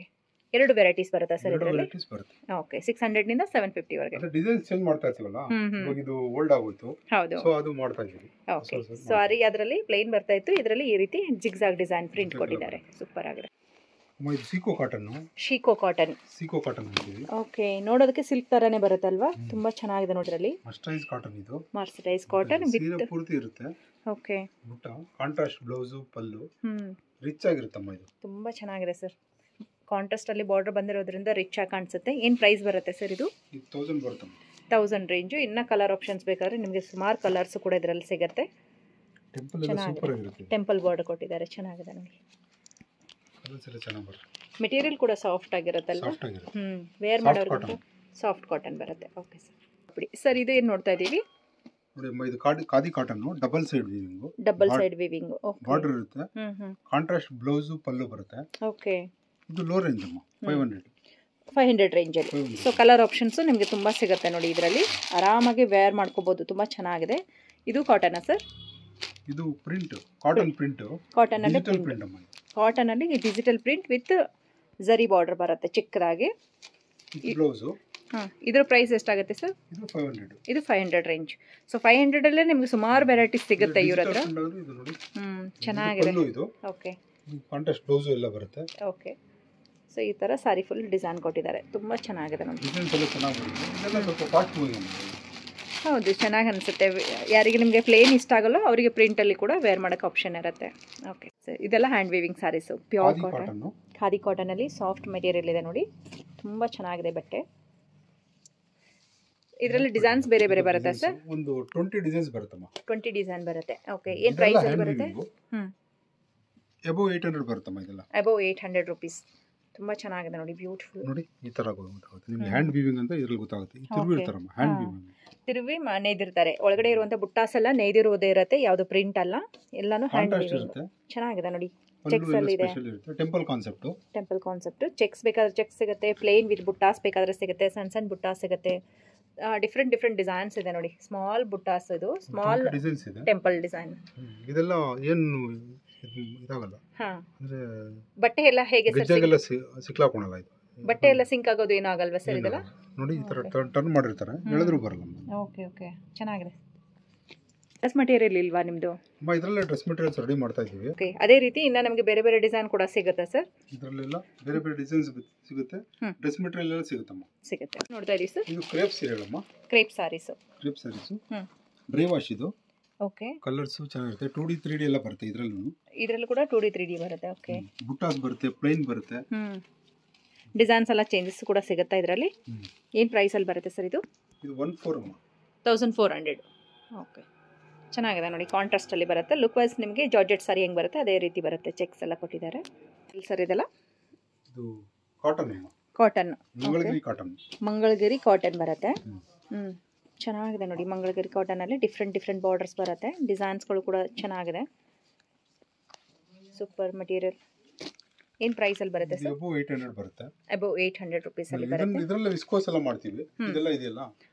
2 ವೆರೈಟೀಸ್ ಬರುತ್ತಾ ಸರ್ ಇದರಲ್ಲಿ? ವೆರೈಟೀಸ್ ಬರುತ್ತೆ. ಓಕೆ, 600 ನಿಂದ 750 ವರೆಗೆ. ಅದೇ ಡಿಸೈನ್ ಚೇಂಜ್ ಮಾಡ್ತಾ ಇರ್ತೀವಲ್ಲ, ಇವಾಗ ಇದು ಓಲ್ಡ್ ಆಗೋಯ್ತು. ಹೌದು, ಸೋ ಅದು ಮಾಡ್ತಾ ಇದ್ದೀವಿ. ಓಕೆ, ಸಾರಿ ಅದರಲ್ಲಿ ಪ್ಲೇನ್ ಬರ್ತಾ ಇತ್ತು, ಇದರಲ್ಲಿ ಈ ರೀತಿ ಜಿಗ್ಜಾಗ್ ಡಿಸೈನ್ ಪ್ರಿಂಟ್ ಕೊಟ್ಟಿದ್ದಾರೆ. ಸೂಪರ್ ಆಗಿದೆ. ಇದು ಸೀಕೋ ಕಾಟನ್ ಶೀಕೋ ಕಾಟನ್ ಅಂತೀವಿ. ಓಕೆ, ನೋಡೋದಕ್ಕೆ ಸಿಲ್ಕ್ ತರಾನೇ ಬರುತ್ತಲ್ವಾ? ತುಂಬಾ ಚೆನ್ನಾಗಿದೆ ನೋಡ್ರಲ್ಲಿ. ಮರ್ಸರೈಸ್ ಕಾಟನ್ ಇದು. ಮರ್ಸರೈಸ್ ಕಾಟನ್ ಸೀರೆ ಪೂರ್ತಿ ಇರುತ್ತೆ. ಓಕೆ, ಬುಟ್ಟ ಕಾಂಟ್ರಾಸ್ಟ್ ಬ್ಲೌಸ್ ಪಲ್ಲು ರಿಚ್ ಆಗಿರುತ್ತಮ್ಮ. ಇದು ತುಂಬಾ ಚೆನ್ನಾಗಿದೆ ಸರ್. ಕಾಂಟ್ರಾಸ್ಟ್ ಅಲ್ಲಿ ಬಾರ್ಡರ್ ಬಂದಿರೋದ್ರಿಂದ ರಿಚ್ ಆಗಿ ಕಾಣಿಸುತ್ತೆ. ಏನು ಪ್ರೈಸ್ ಬರುತ್ತೆ ಸರ್ ಇದು? 1000 ಬರುತ್ತಮ್ಮ. 1000 ರೇಂಜು. ಇನ್ನ ಕಲರ್ ಆಪ್ಷನ್ಸ್ ಬೇಕಾದ್ರೆ ನಿಮಗೆ ಸುಮಾರು ಕಲರ್ಸ್ ಕೂಡ ಇದರಲ್ಲಿ ಸಿಗುತ್ತೆ. ಟೆಂಪಲ್ ಎಲ್ಲ ಸೂಪರ್ ಆಗಿರುತ್ತೆ. ಟೆಂಪಲ್ ಬಾರ್ಡರ್ ಕೊಟ್ಟಿದ್ದಾರೆ, ಚೆನ್ನಾಗಿದೆ ನೋಡಿ. ಕಲರ್ಸ್ ಎಲ್ಲ ಚೆನ್ನಾಗಿ ಬರುತ್ತೆ. ಮೆಟೀರಿಯಲ್ ಕೂಡ ಸಾಫ್ಟ್ ಆಗಿರುತ್ತಲ್ವಾ? ಸಾಫ್ಟ್ ಆಗಿರುತ್ತೆ. ವೇರ್ ಮಾಡೋರ್ಗಂತೂ ಸಾಫ್ಟ್ ಕಾಟನ್ ಬರುತ್ತೆ. Okay sir. ಸರ್ ಇದು ಏನು ನೋಡ್ತಾ ಇದ್ದೀವಿ? ನೋಡಿ ಅಮ್ಮ, ಇದು khadi cotton double side weaving. Double side weaving. Okay, border ಇರುತ್ತೆ. ಕಾಂಟ್ರಾಸ್ಟ್ ಬ್ಲೌಸ್ ಪಲ್ಲು ಬರುತ್ತೆ. ಓಕೆ, ಇದು ಲೋ ರೇಂಜ್ ಅಮ್ಮ. 500 ರೇಂಜಲ್ಲಿ. ಸೊ ಕಲರ್ ಆಪ್ಷನ್ಸು ನಿಮಗೆ ತುಂಬ ಸಿಗುತ್ತೆ ನೋಡಿ. ಇದರಲ್ಲಿ ಆರಾಮಾಗಿ ವೇರ್ ಮಾಡ್ಕೋಬೋದು. ತುಂಬ ಚೆನ್ನಾಗಿದೆ. ಇದು ಕಾಟನಾ ಸರ್? ಇದು ಪ್ರಿಂಟ್, ಕಾಟನ್ ಪ್ರಿಂಟ್. ಕಾಟನಲ್ಲಿ ಪ್ರಿಂಟ್ ಅಮ್ಮ. ಕಾಟನಲ್ಲಿ digital print with zari border ಬರುತ್ತೆ ಚಿಕ್ಕದಾಗಿ. ಬ್ಲೌಸು. ಇದರ ಪ್ರೈಸ್ ಎಷ್ಟಾಗುತ್ತೆ ಸರ್? ಇದು 500. ಇದು 500 ರೇಂಜ್. ಸೊ 500 ನಿಮಗೆ ಸುಮಾರು ವೆರೈಟೀಸ್ ಸಿಗುತ್ತೆ ಇವ್ರ ಹತ್ರ. ಚೆನ್ನಾಗಿದೆ. ಓಕೆ, ಕಾಂಟ್ರಾಸ್ಟ್ ಬ್ಲೌಸ್ ಎಲ್ಲ ಬರುತ್ತೆ. ಓಕೆ, ಸೊ ಈ ಥರ ಸಾರಿ ಫುಲ್ ಡಿಸೈನ್ ಕೊಟ್ಟಿದ್ದಾರೆ. ತುಂಬ ಚೆನ್ನಾಗಿದೆ ನೋಡಿ. ಡಿಸೈನ್ಸ್ ಎಲ್ಲ ಚೆನ್ನಾಗಿ ಬರುತ್ತೆ. ಇದೆಲ್ಲ ಸ್ವಲ್ಪ ಫಾಸ್ಟ್ ಮೂವಿಂಗ್. ಹೌದು, ಚೆನ್ನಾಗಿ ಅನಿಸುತ್ತೆ. ಯಾರಿಗೆ ನಿಮಗೆ ಪ್ಲೇನ್ ಇಷ್ಟ ಆಗಲ್ಲೋ ಅವರಿಗೆ ಪ್ರಿಂಟಲ್ಲಿ ಕೂಡ ವೇರ್ ಮಾಡೋಕ್ಕೆ ಆಪ್ಷನ್ ಇರುತ್ತೆ. ಓಕೆ ಸರ್, ಇದೆಲ್ಲ hand weaving sarees. Pure cotton, khadi ಕಾಟನಲ್ಲಿ ಸಾಫ್ಟ್ ಮೆಟೀರಿಯಲ್ ಇದೆ ನೋಡಿ. ತುಂಬ ಚೆನ್ನಾಗಿದೆ ಬಟ್ಟೆ. ಇದರಲ್ಲಿ ಡಿಸೈನ್ಸ್ ಬೇರೆ ಬೇರೆ ಬರುತ್ತೆ ಸರ್? ಒಂದು 20 ಡಿಸೈನ್ಸ್ ಬರುತ್ತಮ್ಮ. 20 ಡಿಸೈನ್ ಬರುತ್ತೆ. ಓಕೆ, ಏನು ಪ್ರೈಸ್ ಅಲ್ಲಿ ಬರುತ್ತೆ? ಅಬೌವ್ 800 ಬರುತ್ತಮ್ಮ. ಇದೆಲ್ಲ ಅಬೌವ್ 800 ರುಪೀಸ್. ತುಂಬ ಚೆನ್ನಾಗಿದೆ ನೋಡಿ, ಬ್ಯೂಟಿಫುಲ್. ನೋಡಿ ಈ ಥರ ಗೊತ್ತಾಗುತ್ತೆ ನಿಮಗೆ. ಹ್ಯಾಂಡ್ ವೀವಿಂಗ್ ಅಂತ ಇದರಲ್ಲಿ ಗೊತ್ತಾಗುತ್ತೆ. ತಿರುವಿರ್ತಾರಮ್ಮ, ಹ್ಯಾಂಡ್ ವೀವಿಂಗ್. ತಿರುವಿ ನೇಯ್ದಿರ್ತಾರೆ. ಒಳಗಡೆ ಇರುವಂಥ ಬುಟ್ಟಾಸ್ ಎಲ್ಲ ನೇಯ್ದಿರುವುದೇ ಇರುತ್ತೆ, ಯಾವುದು ಪ್ರಿಂಟ್ ಅಲ್ಲ, ಎಲ್ಲಾನು ಹ್ಯಾಂಡ್ ವೀವಿಂಗ್. ಚೆನ್ನಾಗಿದೆ ನೋಡಿ. ಚೆಕ್ಸ್ ಅಲ್ಲಿ ಇದೆ. Temple concept. Temple concept. Cheques ಬೇಕಾದ್ರೆ ಚೆಕ್ಸ್ ಸಿಗುತ್ತೆ, ಪ್ಲೇನ್ ವಿತ್ ಬುಟ್ಟಾಸ್ ಬೇಕಾದ್ರೆ ಸಿಗುತ್ತೆ, ಸಣ್ಣ ಸಣ್ಣ ಬುಟ್ಟಾಸ್ ಸಿಗುತ್ತೆ. ಡಿಫ್ರೆಂಟ್ ಡಿಸೈನ್ಸ್ ಇದೆ ನೋಡಿ. ಸ್ಮಾಲ್ ಬುಟ್ಟಾಸ್, ಇದು ಸ್ಮಾಲ್ ಡಿಸೈನ್ಸ್ ಇದೆ. Temple design. ಇದೆಲ್ಲ ಏನು ಇದಾಗಲ್ಲ ಅಂದ್ರೆ ಬಟ್ಟೆ ಎಲ್ಲ ಹೇಗೆ ಗಜ್ಜಾಗೆಲ್ಲ ಸಿಕ್ಲಾಕೋಣಲ್ಲ. ಇದು ಬಟ್ಟೆ ಎಲ್ಲ ಸಿಂಕ್ ಆಗೋದು ಏನೂ ಆಗಲ್ವಾ ಸರ್? ಇದೆಲ್ಲ ನೋಡಿ ಈ ತರ ಟರ್ನ್ ಮಾಡಿರ್ತಾರೆ, ಎಳೆದ್ರು ಬರಲ್ಲ. ಓಕೆ ಓಕೆ, ಚೆನ್ನಾಗಿದೆ. ಡ್ರೆಸ್ ಮಟೀರಿಯಲ್ ಇಲ್ವಾ ನಿಮ್ಮದು? ಅಮ್ಮ ಇದರಲ್ಲೇ ಡ್ರೆಸ್ ಮಟೀರಿಯಲ್ಸ್ ರೆಡಿ ಮಾಡ್ತಾ ಇದ್ದೀವಿ. ಓಕೆ, ಅದೇ ರೀತಿ ಇನ್ನು ನಮಗೆ ಬೇರೆ ಬೇರೆ ಡಿಸೈನ್ ಕೂಡ ಸಿಗುತ್ತಾ ಸರ್? ಇದರಲ್ಲೆಲ್ಲ ಬೇರೆ ಬೇರೆ ಡಿಸೈನ್ಸ್ ಸಿಗುತ್ತೆ. ಡ್ರೆಸ್ ಮಟೀರಿಯಲ್ ಎಲ್ಲ ಸಿಗುತ್ತಮ್ಮ. ಸಿಗುತ್ತೆ. ನೋಡ್ತಾ ಇದ್ದೀವಿ ಸರ್. ಇದು ಕ್ರೇಪ್ ಸೀರೆ ಅಮ್ಮ. Crepe saris. Crepe saris dry wash. ಇದು ಓಕೆ, ಕಲರ್ಸ್ ಚೆನ್ನಾಗಿರುತ್ತೆ. 2D 3D ಎಲ್ಲ ಬರುತ್ತೆ ಇದರಲ್ಲೂ ಕೂಡ 2D 3D ಬರುತ್ತೆ. ಓಕೆ, ಬುಟ್ಟಾಸ್ ಬರುತ್ತೆ, ಪ್ಲೇನ್ ಬರುತ್ತೆ. ಡಿಸೈನ್ಸ್ ಎಲ್ಲ ಚೇಂಜಸ್ ಕೂಡ ಸಿಗುತ್ತಾ ಇದರಲ್ಲಿ? ಏನು ಪ್ರೈಸ್ ಅಲ್ಲಿ ಬರುತ್ತೆ ಸರ್ ಇದು? ಇದು 1400. ಓಕೆ, ಚೆನ್ನಾಗಿದೆ ನೋಡಿ. ಕಾಂಟ್ರಾಸ್ಟ್ ಅಲ್ಲಿ ಬರುತ್ತೆ. ಲುಕ್ ವೈಸ್ ನಿಮಗೆ ಜಾರ್ಜೆಟ್ ಸಾರಿ ಹೆಂಗೆ ಬರುತ್ತೆ ಅದೇ ರೀತಿ ಬರುತ್ತೆ. ಚೆಕ್ಸ್ ಎಲ್ಲ ಕೊಟ್ಟಿದ್ದಾರೆ. ಸರ್ ಇದೆಲ್ಲ ಇದು cotton. Cotton, Mangalagiri cotton. Mangalagiri cotton ಬರುತ್ತೆ. ಚೆನ್ನಾಗಿದೆ ನೋಡಿ. ಮಂಗಳಗಿರಿ ಕಾಟನಲ್ಲಿ ಡಿಫ್ರೆಂಟ್ ಬಾರ್ಡರ್ಸ್ ಬರುತ್ತೆ. ಡಿಸೈನ್ಸ್ಗಳು ಕೂಡ ಚೆನ್ನಾಗಿದೆ. Super material. ಏನು ಪ್ರೈಸ್ ಅಲ್ಲಿ ಬರುತ್ತೆ ಸರ್? ಅಬೌವ್ 800 ಬರುತ್ತೆ. ಅಬೌವ್ 800 ರುಪೀಸ್ ಅಲ್ಲಿ ಬರುತ್ತೆ. ಇದರಲ್ಲಿ ವಿಸ್ಕೋಸ್ ಎಲ್ಲ ಮಾಡ್ತೀವಿ. ಇದೆಲ್ಲ ಇದೆಯಲ್ಲ,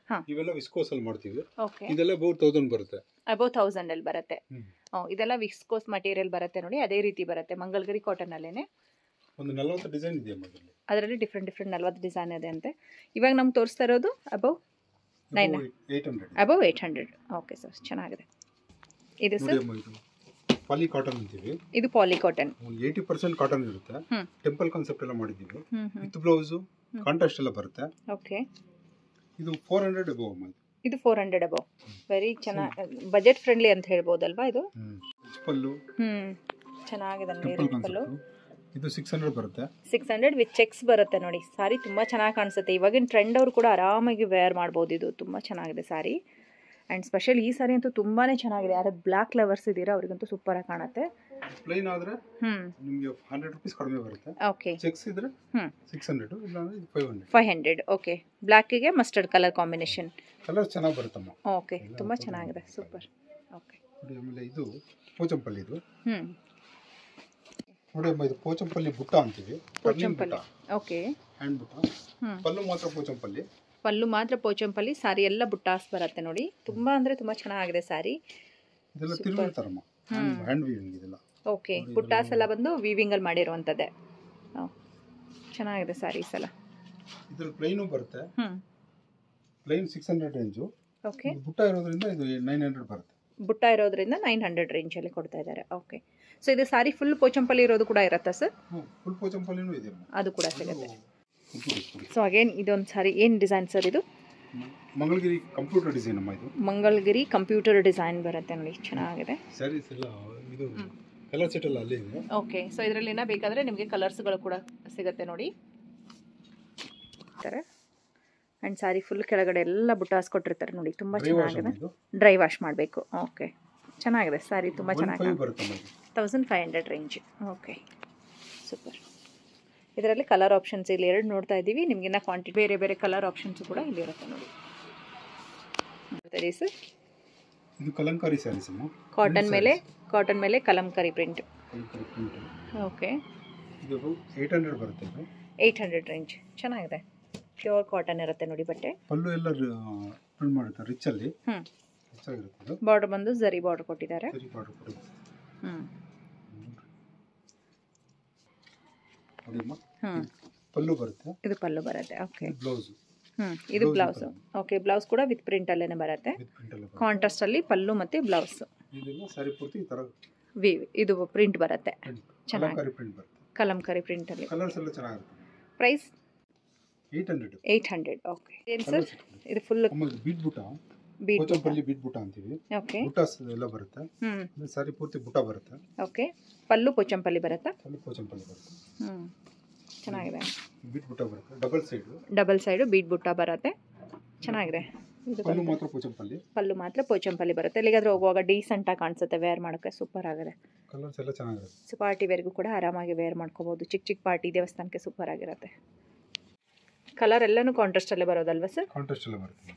ಇವೆಲ್ಲ ವಿಸ್ಕೋಸ್ ಅಲ್ಲಿ ಮಾಡ್ತೀವಿ. ಓಕೆ, ಇದೆಲ್ಲ ಅಬೌವ್ 1000 ಬರುತ್ತೆ. ಅಬೌವ್ 1000 ಅಲ್ಲಿ ಬರುತ್ತೆ. ಇದೆಲ್ಲ ವಿಸ್ಕೋಸ್ ಮಟೀರಿಯಲ್ ಬರುತ್ತೆ ನೋಡಿ. ಅದೇ ರೀತಿ ಬರುತ್ತೆ ಮಂಗಳಗಿರಿ ಕಾಟನ್ ಅಲ್ಲೇನೆ. ಒಂದು 40 ಡಿಸೈನ್ ಇದೆ ಅದರಲ್ಲಿ ಡಿಫ್ರೆಂಟ್ 40 ಡಿಸೈನ್ ಇದೆ ಅಂತೆ. ಇವಾಗ ನಮ್ಗೆ ತೋರಿಸ್ತಾ ಇರೋದು ಅಬೌವ್ 800. ಓಕೆ ಸರ್, ಚೆನ್ನಾಗಿದೆ. ಇದು ಸರ್ ಪಾಲಿ ಕಾಟನ್ ಅಂತೀವಿ. ಇದು ಪಾಲಿ ಕಾಟನ್. 80% ಕಾಟನ್ ಇರುತ್ತೆ. ಟೆಂಪಲ್ ಕಾನ್ಸೆಪ್ಟ್ ಎಲ್ಲ ಮಾಡಿದ್ದೀವಿ. ವಿತ್ ಬ್ಲೌಸ್ ಕಾಂಟ್ರಾಸ್ಟ್ ಎಲ್ಲ ಬರುತ್ತೆ. ಓಕೆ, ಇದು 400 ಅಬೌವ್ ಅಮ್ಮ. ಇದು 400 ಅಬೌವ್. ವೆರಿ ಚೆನ್ನಾಗಿ ಬಜೆಟ್ ಫ್ರೆಂಡ್ಲಿ ಅಂತ ಹೇಳ್ಬೋದಲ್ವಾ ಇದು? ಪಲ್ಲು ಚೆನ್ನಾಗಿದೆ ನೋಡಿ. ಪಲ್ಲು ಇದು 600 ಬರುತ್ತೆ. 600 ವಿತ್ ಚೆಕ್ಸ್ ಬರುತ್ತೆ ನೋಡಿ. ಸಾರಿ ತುಂಬ ಚೆನ್ನಾಗಿ ಕಾಣಿಸುತ್ತೆ. ಇವಾಗಿನ ಟ್ರೆಂಡ್ ಅವರು ಕೂಡ ಆರಾಮಾಗಿ ವೇರ್ ಮಾಡ್ಬೋದು. ಇದು ತುಂಬ ಚೆನ್ನಾಗಿದೆ ಸಾರಿ. ಆ್ಯಂಡ್ ಸ್ಪೆಷಲ್ ಈ ಸಾರಿ ಅಂತೂ ತುಂಬಾ ಚೆನ್ನಾಗಿದೆ. ಯಾರು ಬ್ಲ್ಯಾಕ್ ಲವರ್ಸ್ ಇದ್ದೀರಾ ಅವರಿಗಂತೂ ಸೂಪರಾಗಿ ಕಾಣುತ್ತೆ. ಪ್ಲೇನ್ ಆದರೆ ನಿಮಗೆ 100 ರೂಪೀಸ್ ಕಡಿಮೆ ಬರುತ್ತೆ. ಓಕೆ, ಚೆಕ್ಸ್ ಇದ್ರೆ 600, ಇಲ್ಲ 500. ಓಕೆ, ಬ್ಲ್ಯಾಕಿಗೆ ಮಸ್ಟರ್ಡ್ ಕಲರ್ ಕಾಂಬಿನೇಷನ್. ಕಲರ್ ಚೆನ್ನಾಗಿ ಬರುತ್ತಮ್ಮ. ಓಕೆ, ತುಂಬ ಚೆನ್ನಾಗಿದೆ. ಸೂಪರ್. ಓಕೆ, ಆಮೇಲೆ ಇದು ಪೋಚಂಪಲ್ಲಿ. ಇದು ನೋಡಿ ಅಮ್ಮ, ಇದು ಪೋಚಂಪಲ್ಲಿ ಬುಟ್ಟ ಅಂತೀವಿ. ಪೋಚಂಪಲ್ಲಿ. ಓಕೆ, ಹ್ಯಾಂಡ್ ಬುಟ್ಟ. ಪಲ್ಲು ಮಾತ್ರ ಪೋಚಂಪಲ್ಲಿ. ಪಲ್ಲು ಮಾತ್ರ ಪೋಚಂಪಲ್ಲಿ. ಸಾರಿ ಎಲ್ಲ ಬುಟ್ಟಾಸ್ ಬರುತ್ತೆ ನೋಡಿ. ತುಂಬಾ ಅಂದ್ರೆ ತುಂಬಾ ಚೆನ್ನಾಗಿದೆ ಸಾರಿ. ಇದೆಲ್ಲ ತಿರುಗಿರ್ತಾರಮ್ಮ, ಹ್ಯಾಂಡ್ ವೀವಿಂಗ್ ಇದೆಲ್ಲ. ಓಕೆ, ಬುಟ್ಟಾಸ್ ಎಲ್ಲ ಬಂದು ವೀವಿಂಗ್ ಅಲ್ಲಿ ಮಾಡಿರುವಂತದ್ದೇ. ಚೆನ್ನಾಗಿದೆ ಸಾರೀಸ್ ಎಲ್ಲ. ಇದರ ಪ್ಲೈನು ಬರುತ್ತೆ. Plain 600 range. ಓಕೆ, ಬುಟ್ಟ ಇರೋದ್ರಿಂದ ಇದು 900 ಬರುತ್ತೆ. ಬುಟ್ಟ ಇರೋದ್ರಿಂದ 900 ರೇಂಜಲ್ಲಿ ಕೊಡ್ತಾ ಇದ್ದಾರೆ. ಓಕೆ, ಸೊ ಇದು ಸಾರಿ ಫುಲ್ ಪೋಚಂಪಲ್ಲಿ ಇರೋದು ಕೂಡ ಇರುತ್ತಾ ಸರ್? ಫುಲ್ ಪೋಚಂಪಲ್ಲಿನೂ ಇದೆ, ಅದು ಕೂಡ ಸಿಗುತ್ತೆ. ಸೊ ಅಗೇನ್ ಇದೊಂದು ಸಾರಿ ಏನು ಡಿಸೈನ್ ಸರ್ ಇದು? ಮಂಗಳಗಿರಿ ಕಂಪ್ಯೂಟರ್ ಡಿಸೈನ್ ಅಮ್ಮ ಇದು. ಮಂಗಳಗಿರಿ ಕಂಪ್ಯೂಟರ್ ಡಿಸೈನ್ ಬರುತ್ತೆ ನೋಡಿ, ಚೆನ್ನಾಗಿದೆ. ಸ್ಯಾರೀಸ್ ಎಲ್ಲ ಇದು ಕಲರ್ ಸೆಟ್ ಎಲ್ಲ ಅಲ್ಲೇ ಇದೆ. ಓಕೆ, ಸೊ ಇದರಲ್ಲಿ ಏನೋ ಬೇಕಾದರೆ ನಿಮಗೆ ಕಲರ್ಸ್ಗಳು ಕೂಡ ಸಿಗುತ್ತೆ ನೋಡಿ. ಆ್ಯಂಡ್ ಸಾರಿ ಫುಲ್ ಕೆಳಗಡೆ ಎಲ್ಲ ಬುಟ್ಟಾಸ್ ಕೊಟ್ಟಿರ್ತಾರೆ ನೋಡಿ, ತುಂಬ ಚೆನ್ನಾಗಿದೆ. ಡ್ರೈ ವಾಶ್ ಮಾಡಬೇಕು. ಓಕೆ, ಚೆನ್ನಾಗಿದೆ ಸಾರಿ, ತುಂಬ ಚೆನ್ನಾಗಿದೆ. 1500 ರೇಂಜ್. Okay, super. ಇದರಲ್ಲಿ ಕಲರ್ ಆಪ್ಷನ್ಸ್ ಇಲ್ಲಿ 2 ನೋಡ್ತಾ ಇದ್ದೀವಿ. ನಿಮಗಿನ್ನ ಕ್ವಾಂಟಿಟಿ ಬೇರೆ ಬೇರೆ ಕಲರ್ ಆಪ್ಷನ್ಸು ಕೂಡ ಇಲ್ಲಿ ಇರುತ್ತೆ ನೋಡಿ. ಸರ್ ಇದು ಕಲಂಕಾರಿ ಸ್ಯಾರೀಸ್ ಅಮ್ಮ, ಕಾಟನ್ ಮೇಲೆ ಕಲಂಕಾರಿ ಪ್ರಿಂಟ್. ಓಕೆ, ಇದು 800 ಬರುತ್ತೆ. 800 ರೇಂಜ್, ಚೆನ್ನಾಗಿದೆ. ಪ್ಯೂರ್ ಕಾಟನ್ ಇರುತ್ತೆ ನೋಡಿ ಬಟ್ಟೆ. ಪಲ್ಲು ಎಲ್ಲ ಪ್ರಿಂಟ್ ಮಾಡುತ್ತಾರೆ ರಿಚ್ ಅಲ್ಲಿ. ಚೆನ್ನಾಗಿರುತ್ತೆ. ಬಾರ್ಡರ್ ಬಂದು ಜರಿ ಬಾರ್ಡರ್ ಕೊಟ್ಟಿದ್ದಾರೆ. ಪಲ್ಲು ಬರುತ್ತೆ. ಇದು ಪಲ್ಲು ಬರುತ್ತೆ. Okay, blouse. ಇದು ಬ್ಲೌಸ್. ಓಕೆ, ಬ್ಲೌಸ್ ಕೂಡ ವಿತ್ ಪ್ರಿಂಟ್ ಅಲ್ಲೇನೆ ಬರುತ್ತೆ. ಕಾಂಟ್ರಾಸ್ಟ್ ಅಲ್ಲಿ ಪಲ್ಲು ಮತ್ತೆ ಬ್ಲೌಸ್. ಇದೆಲ್ಲ ಸಾರಿ ಪೂರ್ತಿ ಈ ತರ ಇದು ಪ್ರಿಂಟ್ ಬರುತ್ತೆ. ಕಲಂಕಾರಿ ಪ್ರಿಂಟ್ ಬರುತ್ತೆ. ಕಲಂಕಾರಿ ಪ್ರಿಂಟ್ ಅಲ್ಲಿ ಕಲರ್ಸ್ ಎಲ್ಲ ಚೆನ್ನಾಗಿರುತ್ತೆ. ಪ್ರೈಸ್ 800. ಓಕೆ, ಏನು ಸರ್ ಇದು? ಫುಲ್ ಬೀಟ್ ಬುಟ್ಟ, ಬೀಟ್ ಪೋಚಂಪಲ್ಲಿ ಬೀಟ್ ಬುಟ್ಟ ಅಂತೀವಿ. ಓಕೆ, ಬುಟ್ಟಾಸ್ ಎಲ್ಲ ಬರುತ್ತೆ. ಸಾರಿ ಪೂರ್ತಿ ಬುಟ್ಟ ಬರುತ್ತೆ. ಓಕೆ, ಪಲ್ಲು ಪೋಚಂಪಲ್ಲಿ ಬರುತ್ತಾ? ಪಲ್ಲು ಪೋಚಂಪಲ್ಲಿ ಬರುತ್ತೆ. ಚೆನ್ನಾಗಿದೆ. ಬೀಟ್ ಬುಟ್ಟ ಬರುತ್ತೆ. ಡಬಲ್ ಸೈಡ್ ಬೀಟ್ ಬುಟ್ಟ ಬರುತ್ತೆ. ಚೆನ್ನಾಗಿದೆ. ಪಲ್ಲು ಮಾತ್ರ ಪೋಚಂಪಲ್ಲಿ ಬರುತ್ತೆ. ಎಲ್ಲಿಗಾದ್ರೂ ಹೋಗುವಾಗ ಡೀಸೆಂಟ್ ಆಗಿ ಕಾಣಿಸುತ್ತೆ, ವೇರ್ ಮಾಡೋಕ್ಕೆ ಸೂಪರ್ ಆಗಿದೆ. ಕಲರ್ಸ್ ಎಲ್ಲ ಚೆನ್ನಾಗಿರುತ್ತೆ. ಸೊ ಪಾರ್ಟಿ ವೇರ್ಗೂ ಕೂಡ ಆರಾಮಾಗಿ ವೇರ್ ಮಾಡ್ಕೋಬಹುದು. ಚಿಕ್ಕ ಪಾರ್ಟಿ ದೇವಸ್ಥಾನಕ್ಕೆ ಸೂಪರ್ ಆಗಿರುತ್ತೆ. ಕಲರ್ ಎಲ್ಲನೂ ಕಾಂಟ್ರಾಸ್ಟ್ ಅಲ್ಲೇ ಬರೋದಲ್ವಾ ಸರ್? ಕಾಂಟ್ರಾಸ್ಟ್ ಅಲ್ಲೇ ಬರುತ್ತೆ.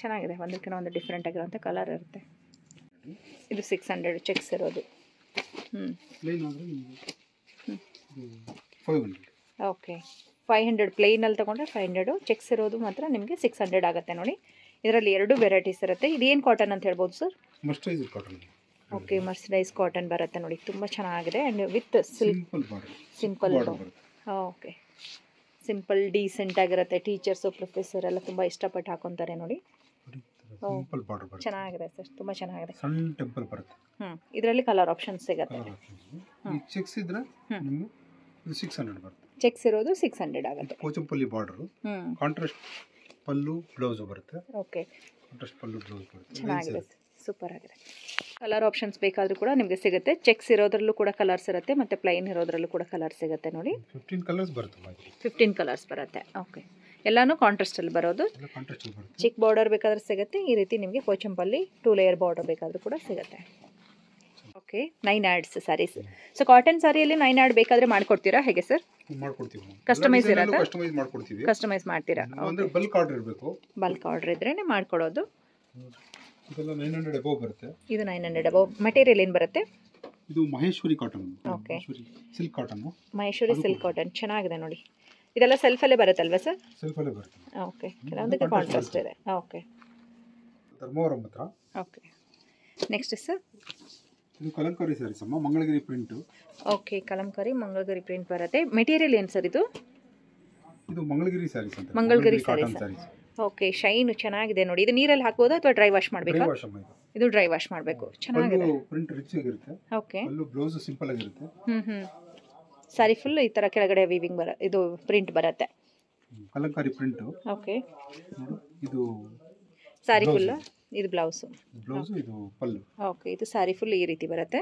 ಚೆನ್ನಾಗಿದೆ. ಒಂದಕ್ಕಿಂತ ಒಂದು ಡಿಫ್ರೆಂಟ್ ಆಗಿರುವಂಥ ಕಲರ್ ಇರುತ್ತೆ. ಇದು 600 ಚೆಕ್ಸ್ ಇರೋದು. ಪ್ಲೇನ್ ಆದರೆ ನಿಮಗೆ 500. ಓಕೆ, 500 ಪ್ಲೇನಲ್ಲಿ ತೊಗೊಂಡ್ರೆ 500, ಚೆಕ್ಸ್ ಇರೋದು ಮಾತ್ರ ನಿಮಗೆ 600 ಆಗುತ್ತೆ ನೋಡಿ. ಇದರಲ್ಲಿ 2 ವೆರೈಟೀಸ್ ಇರುತ್ತೆ. ಇದೇನು ಕಾಟನ್ ಅಂತ ಹೇಳ್ಬೋದು ಸರ್? ಮರ್ಸರೈಸ್ ಕಾಟನ್. ಓಕೆ, ಮರ್ಸರೈಸ್ ಕಾಟನ್ ಬರುತ್ತೆ ನೋಡಿ, ತುಂಬ ಚೆನ್ನಾಗಿದೆ. And with simple okay, simple decent ಆಗಿರುತ್ತೆ. ಟೀಚರ್ಸು ಪ್ರೊಫೆಸರ್ ಎಲ್ಲ ತುಂಬ ಇಷ್ಟಪಟ್ಟು ಹಾಕೊತಾರೆ ನೋಡಿ. ಚೆನ್ನಾಗಿದೆ ಸರ್, ತುಂಬ ಚೆನ್ನಾಗಿದೆ. ಸಣ್ಣ ಟೆಂಪಲ್ ಬರುತ್ತೆ. ಇದರಲ್ಲಿ ಕಲರ್ ಆಪ್ಷನ್ಸ್ ಸಿಗುತ್ತೆ. ಚೆಕ್ಸ್ ಇದ್ರೆ ನಿಮಗೆ 600 ಬರುತ್ತೆ. ಚೆಕ್ಸ್ ಇರೋದು 600 ಆಗುತ್ತೆ. ಪೋಚಂಪಲ್ಲಿ ಬಾರ್ಡರ್, ಕಾಂಟ್ರಾಸ್ಟ್ ಪಲ್ಲು ಬ್ಲೌಸ್ ಬರುತ್ತೆ. ಓಕೆ, ಕಾಂಟ್ರಾಸ್ಟ್ ಪಲ್ಲು ಬ್ಲೌಸ್ ಬರುತ್ತೆ. ಚೆನ್ನಾಗಿದೆ, ಸೂಪರ್ ಆಗಿದೆ. ಕಲರ್ ಆಪ್ಷನ್ಸ್ ಬೇಕಾದರೂ ಕೂಡ ನಿಮಗೆ ಸಿಗುತ್ತೆ. ಚೆಕ್ಸ್ ಇರೋದ್ರಲ್ಲೂ ಕೂಡ ಕಲರ್ಸ್ ಇರುತ್ತೆ, ಮತ್ತು ಪ್ಲೈನ್ ಇರೋದ್ರಲ್ಲೂ ಕೂಡ ಕಲರ್ ಸಿಗುತ್ತೆ ನೋಡಿ. 15 ಕಲರ್ಸ್ ಬರುತ್ತೆ. 15 ಕಲರ್ಸ್ ಬರುತ್ತೆ. ಓಕೆ, ಎಲ್ಲಾನು ಕಾಂಟ್ರಾಸ್ಟಲ್ಲಿ ಬರೋದು. ಚಿಕ್ಕ ಬಾರ್ಡರ್ ಬೇಕಾದ್ರೆ ಸಿಗುತ್ತೆ. ಈ ರೀತಿ ನಿಮಗೆ ಪೋಚಂಪಲ್ಲಿ 2 ಲೇಯರ್ ಬಾರ್ಡರ್ ಬೇಕಾದರೂ ಕೂಡ ಸಿಗುತ್ತೆ. Okay, 9 yards sarees. So cotton ಸ್ಯಾರಿಯಲ್ಲಿ 9 ಆಡ್ ಬೇಕಾದರೆ ಮಾಡಿಕೊಡ್ತೀರಾ ಹೇಗೆ ಸರ್? ಮಾಡ್ಕೊಡ್ತೀವಿ. ಕಸ್ಟಮೈಸ್ ಇರುತ್ತೆ? ಕಸ್ಟಮೈಸ್ ಮಾಡ್ತೀರಾ? ಅಂದ್ರೆ ಬಲ್ಕ್ ಆರ್ಡರ್ ಇರಬೇಕು. ಬಲ್ಕ್ ಆರ್ಡರ್ ಇದ್ರೇನೆ ಮಾಡ್ಕೊಡೋದು. ಇದೆಲ್ಲ 900 ಅಬೌವ್ ಬರುತ್ತೆ. ಇದು 900 ಅಬೌವ್. ಮಟೀರಿಯಲ್ ಏನು ಬರುತ್ತೆ? ಇದು Maheshwari cotton. Okay, silk cotton. Maheshwari silk cotton ಚೆನ್ನಾಗಿದೆ ನೋಡಿ. ಇದೆಲ್ಲ ಸೆಲ್ಫಲ್ಲೇ ಬರುತ್ತಲ್ವಾ ಸರ್? ಸೆಲ್ಫಲ್ಲೇ ಬರುತ್ತೆ. ಓಕೆ, ಕೆಲವೊಂದಕ್ಕೆ ಕಾಂಟ್ರಾಸ್ಟ್ ಇದೆ. ಓಕೆ, ಧರ್ಮವರಂ ಹತ್ರ. ಓಕೆ, ನೆಕ್ಸ್ಟ್ ಸರ್ ಇದು ಕಲಂಕಾರಿ ಸ್ಯಾರೀಸ್ ಅಮ್ಮ, Mangalagiri print. Okay, Kalamkari Mangalagiri print ಬರುತ್ತೆ. ಮೆಟೀರಿಯಲ್ ಏನು ಸರ್ ಇದು? ಇದು ಮಂಗಳಗಿರಿ ಸ್ಯಾರೀಸ್ ಅಂತ. ಮಂಗಳಗಿರಿ ಸ್ಯಾರೀಸ್. ಓಕೆ, ಶೈನ್ ಚೆನ್ನಾಗಿದೆ ನೋಡಿ. ಇದು ನೀರಲ್ಲಿ ಹಾಕಬಹುದಾ ಅಥವಾ ಡ್ರೈ ವಾಶ್ ಮಾಡಬೇಕಾ? ಇದು ಡ್ರೈ ವಾಶ್ ಮಾಡಬೇಕು. ಚೆನ್ನಾಗಿದೆ. ಪ್ರಿಂಟ್ ರಿಚ್ ಆಗಿರುತ್ತೆ. ಓಕೆ, ಪಲ್ಲು ಬ್ಲೌಸ್ ಸಿಂಪಲ್ ಆಗಿರುತ್ತೆ. ಸಾರಿ ಫುಲ್ ಈ ತರ ಕೆಳಗಡೆ ವೀವಿಂಗ್ ಇದು ಪ್ರಿಂಟ್ ಬರುತ್ತೆ. ಕಲಂಕಾರಿ ಪ್ರಿಂಟ್. ಓಕೆ, ಇದು ಸಾರಿ ಫುಲ್. ಇದು ಬ್ಲೌಸ್. ಇದು ಪಲ್ಲು. ಓಕೆ, ಇದು ಸಾರಿ ಫುಲ್ ಈ ರೀತಿ ಬರುತ್ತೆ.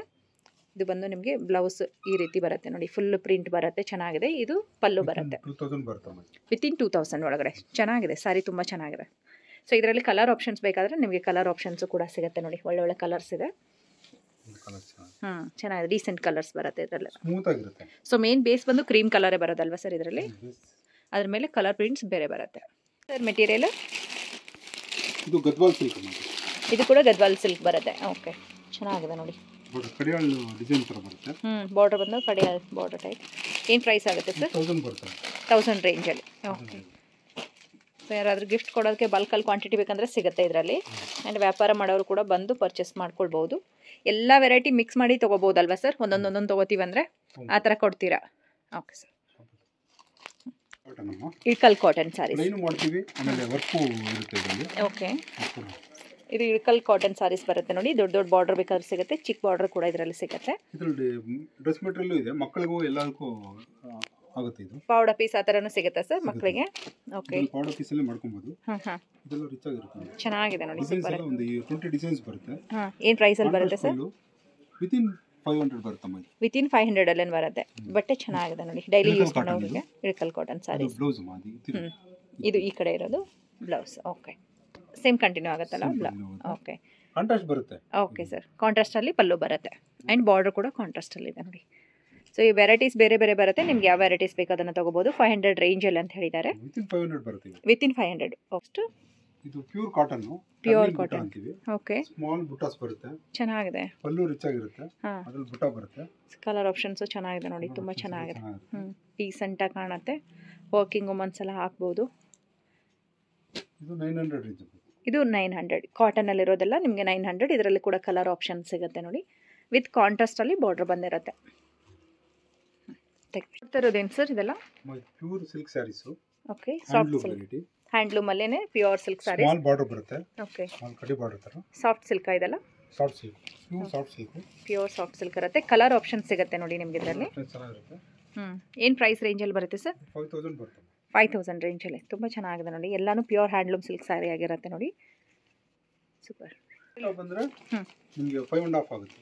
ಇದು ಬಂದು ನಿಮಗೆ ಬ್ಲೌಸ್ ಈ ರೀತಿ ಬರುತ್ತೆ ನೋಡಿ, ಫುಲ್ ಪ್ರಿಂಟ್ ಬರುತ್ತೆ. ಚೆನ್ನಾಗಿದೆ. ಇದು ಪಲ್ಲು ಬರುತ್ತೆ. 2000 ಬರುತ್ತೆ. ವಿತಿನ್ 2000 ಒಳಗಡೆ. ಚೆನ್ನಾಗಿದೆ ಸಾರಿ, ತುಂಬ ಚೆನ್ನಾಗಿದೆ. ಸೊ ಇದರಲ್ಲಿ ಕಲರ್ ಆಪ್ಷನ್ಸ್ ಬೇಕಾದರೆ ನಿಮಗೆ ಕಲರ್ ಆಪ್ಷನ್ಸು ಕೂಡ ಸಿಗುತ್ತೆ ನೋಡಿ. ಒಳ್ಳೆ ಕಲರ್ಸ್ ಇದೆ. ಚೆನ್ನಾಗಿದೆ. ಡೀಸೆಂಟ್ ಕಲರ್ಸ್ ಬರುತ್ತೆ ಇದರಲ್ಲಿ. ಸ್ಮೂತ್ ಆಗಿರುತ್ತೆ. ಸೊ ಮೇನ್ ಬೇಸ್ ಬಂದು ಕ್ರೀಮ್ ಕಲರೇ ಬರೋದಲ್ವಾ ಸರ್ ಇದರಲ್ಲಿ? ಅದ್ರ ಮೇಲೆ ಕಲರ್ ಪ್ರಿಂಟ್ಸ್ ಬೇರೆ ಬರುತ್ತೆ. ಸರ್ ಮೆಟೀರಿಯಲ್ ಇದು ಗದ್ವಾಲ್ ಸಿಲ್ಕ್. ಇದು ಕೂಡ ಗದ್ವಾಲ್ ಸಿಲ್ಕ್ ಬರುತ್ತೆ. ಓಕೆ, ಚೆನ್ನಾಗಿದೆ ನೋಡಿ. ಕಡಿಯಾಳ್ ಡಿಸೈನ್ ತರ ಬರುತ್ತೆ. ಬಾರ್ಡರ್ ಬಂದು ಕಡಿಯಾಳ್ ಬಾರ್ಡರ್ ಟೈಪ್. ಏನು ಪ್ರೈಸ್ ಆಗುತ್ತೆ ಸರ್? 1000 ಬರುತ್ತೆ. 1000 ರೇಂಜಲ್ಲಿ. ಓಕೆ, ಸೊ ಯಾರಾದರೂ ಗಿಫ್ಟ್ ಕೊಡೋದಕ್ಕೆ ಬಲ್ಕಲ್ಲಿ ಕ್ವಾಂಟಿಟಿ ಬೇಕಂದರೆ ಸಿಗುತ್ತೆ ಇದರಲ್ಲಿ. ಆ್ಯಂಡ್ ವ್ಯಾಪಾರ ಮಾಡೋರು ಕೂಡ ಬಂದು ಪರ್ಚೇಸ್ ಮಾಡ್ಕೊಳ್ಬೋದು. ಎಲ್ಲ ವೆರೈಟಿ ಮಿಕ್ಸ್ ಮಾಡಿ ತೊಗೋಬೋದಲ್ವಾ ಸರ್? ಒಂದೊಂದು ತೊಗೋತೀವಿ ಅಂದರೆ ಆ ಥರ ಕೊಡ್ತೀರಾ? Okay sir. Ilkal cotton saris ಮಾಡ್ತೀವಿ. ಆಮೇಲೆ ವರ್ಕು ಇರುತ್ತೆ ಇದರಲ್ಲಿ. ಓಕೆ, ಇದು ಇಳಕಲ್ ಕಾಟನ್ ಸಾರೀಸ್ ಬರುತ್ತೆ ನೋಡಿ. ದೊಡ್ಡ ದೊಡ್ಡ ಬಾರ್ಡರ್ ಬೇಕಾದ್ರೆ ಸಿಗುತ್ತೆ, ಚಿಕ್ಕ ಬಾರ್ಡರ್ ಕೂಡ ಇದರಲ್ಲಿ ಸಿಗುತ್ತೆ. ಇದರಲ್ಲಿ ಡ್ರೆಸ್ ಮೆಟೀರಿಯಲ್ ಇದೆ, ಮಕ್ಕಳಿಗೂ ಎಲ್ಲದಕ್ಕೂ ಆಗುತ್ತೆ. ಇದು ಪೌಡರ್ ಪೀಸ್ ಆ ಥರನೂ ಸಿಗುತ್ತಾ ಸರ್ ಮಕ್ಕಳಿಗೆ? ಓಕೆ, ಪೌಡರ್ ಪೀಸ್ ಅಲ್ಲಿ ಮಾಡ್ಕೊಬಹುದು. ಇದೆಲ್ಲ ರಿಚ್ ಆಗಿರುತ್ತೆ, ಚೆನ್ನಾಗಿದೆ ನೋಡಿ. ಡಿಸೈನ್ಸ್ ಎಲ್ಲ ಒಂದು 20 ಡಿಸೈನ್ಸ್ ಬರುತ್ತೆ. ಏನು ಪ್ರೈಸ್ ಅಲ್ಲಿ ಬರುತ್ತೆ ಸರ್? ವಿತಿನ್ 500 ಬರುತ್ತೆ. ವಿತಿನ್ 500 ಅಲ್ಲೇ ಬರುತ್ತೆ. ಬಟ್ಟೆ ಚೆನ್ನಾಗಿದೆ ನೋಡಿ, ಡೈಲಿ ಯೂಸ್ ಮಾಡೋರಿಗೆ. ಇಳಕಲ್ ಕಾಟನ್ ಸಾರೀಸ್. ಬ್ಲೌಸ್ ಇದು ಈ ಕಡೆ ಇರೋದು ಬ್ಲೌಸ್. ಓಕೆ, ಸೇಮ್ ಕಂಟಿನ್ಯೂ ಆಗುತ್ತಲ್ಲ ಬ್ಲೌಸ್? ಓಕೆ, ಕಾಂಟ್ರಾಸ್ಟ್ ಬರುತ್ತೆ. ಓಕೆ ಸರ್, ಕಾಂಟ್ರಾಸ್ಟಲ್ಲಿ ಪಲ್ಲು ಬರುತ್ತೆ ಆ್ಯಂಡ್ ಬಾರ್ಡರ್ ಕೂಡ ಕಾಂಟ್ರಾಸ್ಟಲ್ಲಿ ಇದೆ ನೋಡಿ. ಸೊ ಈ ವೆರೈಟೀಸ್ ಬೇರೆ ಬೇರೆ ಬರುತ್ತೆ, ನಿಮ್ಗೆ ಯಾವ ವೆರೈಟೀಸ್ ಬೇಕು ಅದನ್ನು ತಗೋಬಹುದು. 500 ರೇಂಜಲ್ಲಿ ಅಂತ ಹೇಳಿದ್ದಾರೆ. ವಿತಿನ್ 500 ಬರುತ್ತೆ. ವಿತಿನ್ 500. ಅಷ್ಟು ಇದು ಪ್ಯೂರ್ ಕಾಟನ್. ಪ್ಯೂರ್ ಕಾಟನ್ ಅಂತೀವಿ. ಓಕೆ, ಸ್ಮಾಲ್ ಬುಟ್ಟಾಸ್ ಬರುತ್ತೆ, ಚೆನ್ನಾಗಿದೆ. ಪಲ್ಲು ರಿಚ್ ಆಗಿರುತ್ತೆ, ಅದ್ರಲ್ಲಿ ಬುಟ್ಟ ಬರುತ್ತೆ. ಕಲರ್ ಆಪ್ಷನ್ಸು ಚೆನ್ನಾಗಿದೆ ನೋಡಿ, ತುಂಬ ಚೆನ್ನಾಗಿದೆ. ಡೀಸೆಂಟಾಗಿ ಕಾಣುತ್ತೆ. ವರ್ಕಿಂಗ್ ವುಮನ್ಸ್ ಎಲ್ಲ ಹಾಕ್ಬೋದು. ಇದು 900 ರೇಂಜ್. ಇದು 900 ಕಾಟನಲ್ಲಿರೋದೆಲ್ಲ ನಿಮಗೆ 900. ಇದರಲ್ಲಿ ಕೂಡ ಕಲರ್ ಆಪ್ಷನ್ ಸಿಗುತ್ತೆ ನೋಡಿ, ವಿತ್ ಕಾಂಟ್ರಾಸ್ಟಲ್ಲಿ ಬಾರ್ಡರ್ ಬಂದಿರುತ್ತೆ. ತೆಗ್ದಿರೋದೇನು ಸರ್ ಇದೆಲ್ಲ? Pure silk sarees. Okay, soft silk handloom ಅಲ್ಲೇನೆ pure silk sarees. Small border ಬರುತ್ತೆ. ಓಕೆ, ಸ್ಮಾಲ್ ಕಡಿ ಬಾರ್ಡರ್ ತರ. ಸಾಫ್ಟ್ ಸಿಲ್ಕ್ ಇದೆಲ್ಲ? Soft silk, pure soft silk. Pure soft silk ಇರುತ್ತೆ. ಕಲರ್ ಆಪ್ಷನ್ ಸಿಗುತ್ತೆ ನೋಡಿ ನಿಮಗೆ ಇದರಲ್ಲಿ. ಚೆನ್ನಾಗಿರುತ್ತೆ. ಏನು ಪ್ರೈಸ್ ರೇಂಜಲ್ಲಿ ಬರುತ್ತೆ ಸರ್? 5000 ಬರುತ್ತೆ. 5000 ರೇಂಜಲ್ಲಿ ತುಂಬ ಚೆನ್ನಾಗಿದೆ ನೋಡಿ. ಎಲ್ಲಾನು ಪ್ಯೂರ್ ಹ್ಯಾಂಡ್ಲೂಮ್ ಸಿಲ್ಕ್ ಸ್ಯಾರಿ ಆಗಿರುತ್ತೆ ನೋಡಿ. ಸೂಪರ್. ಬಂದರೆ ನಿಮಗೆ 5.5 ಆಗುತ್ತೆ.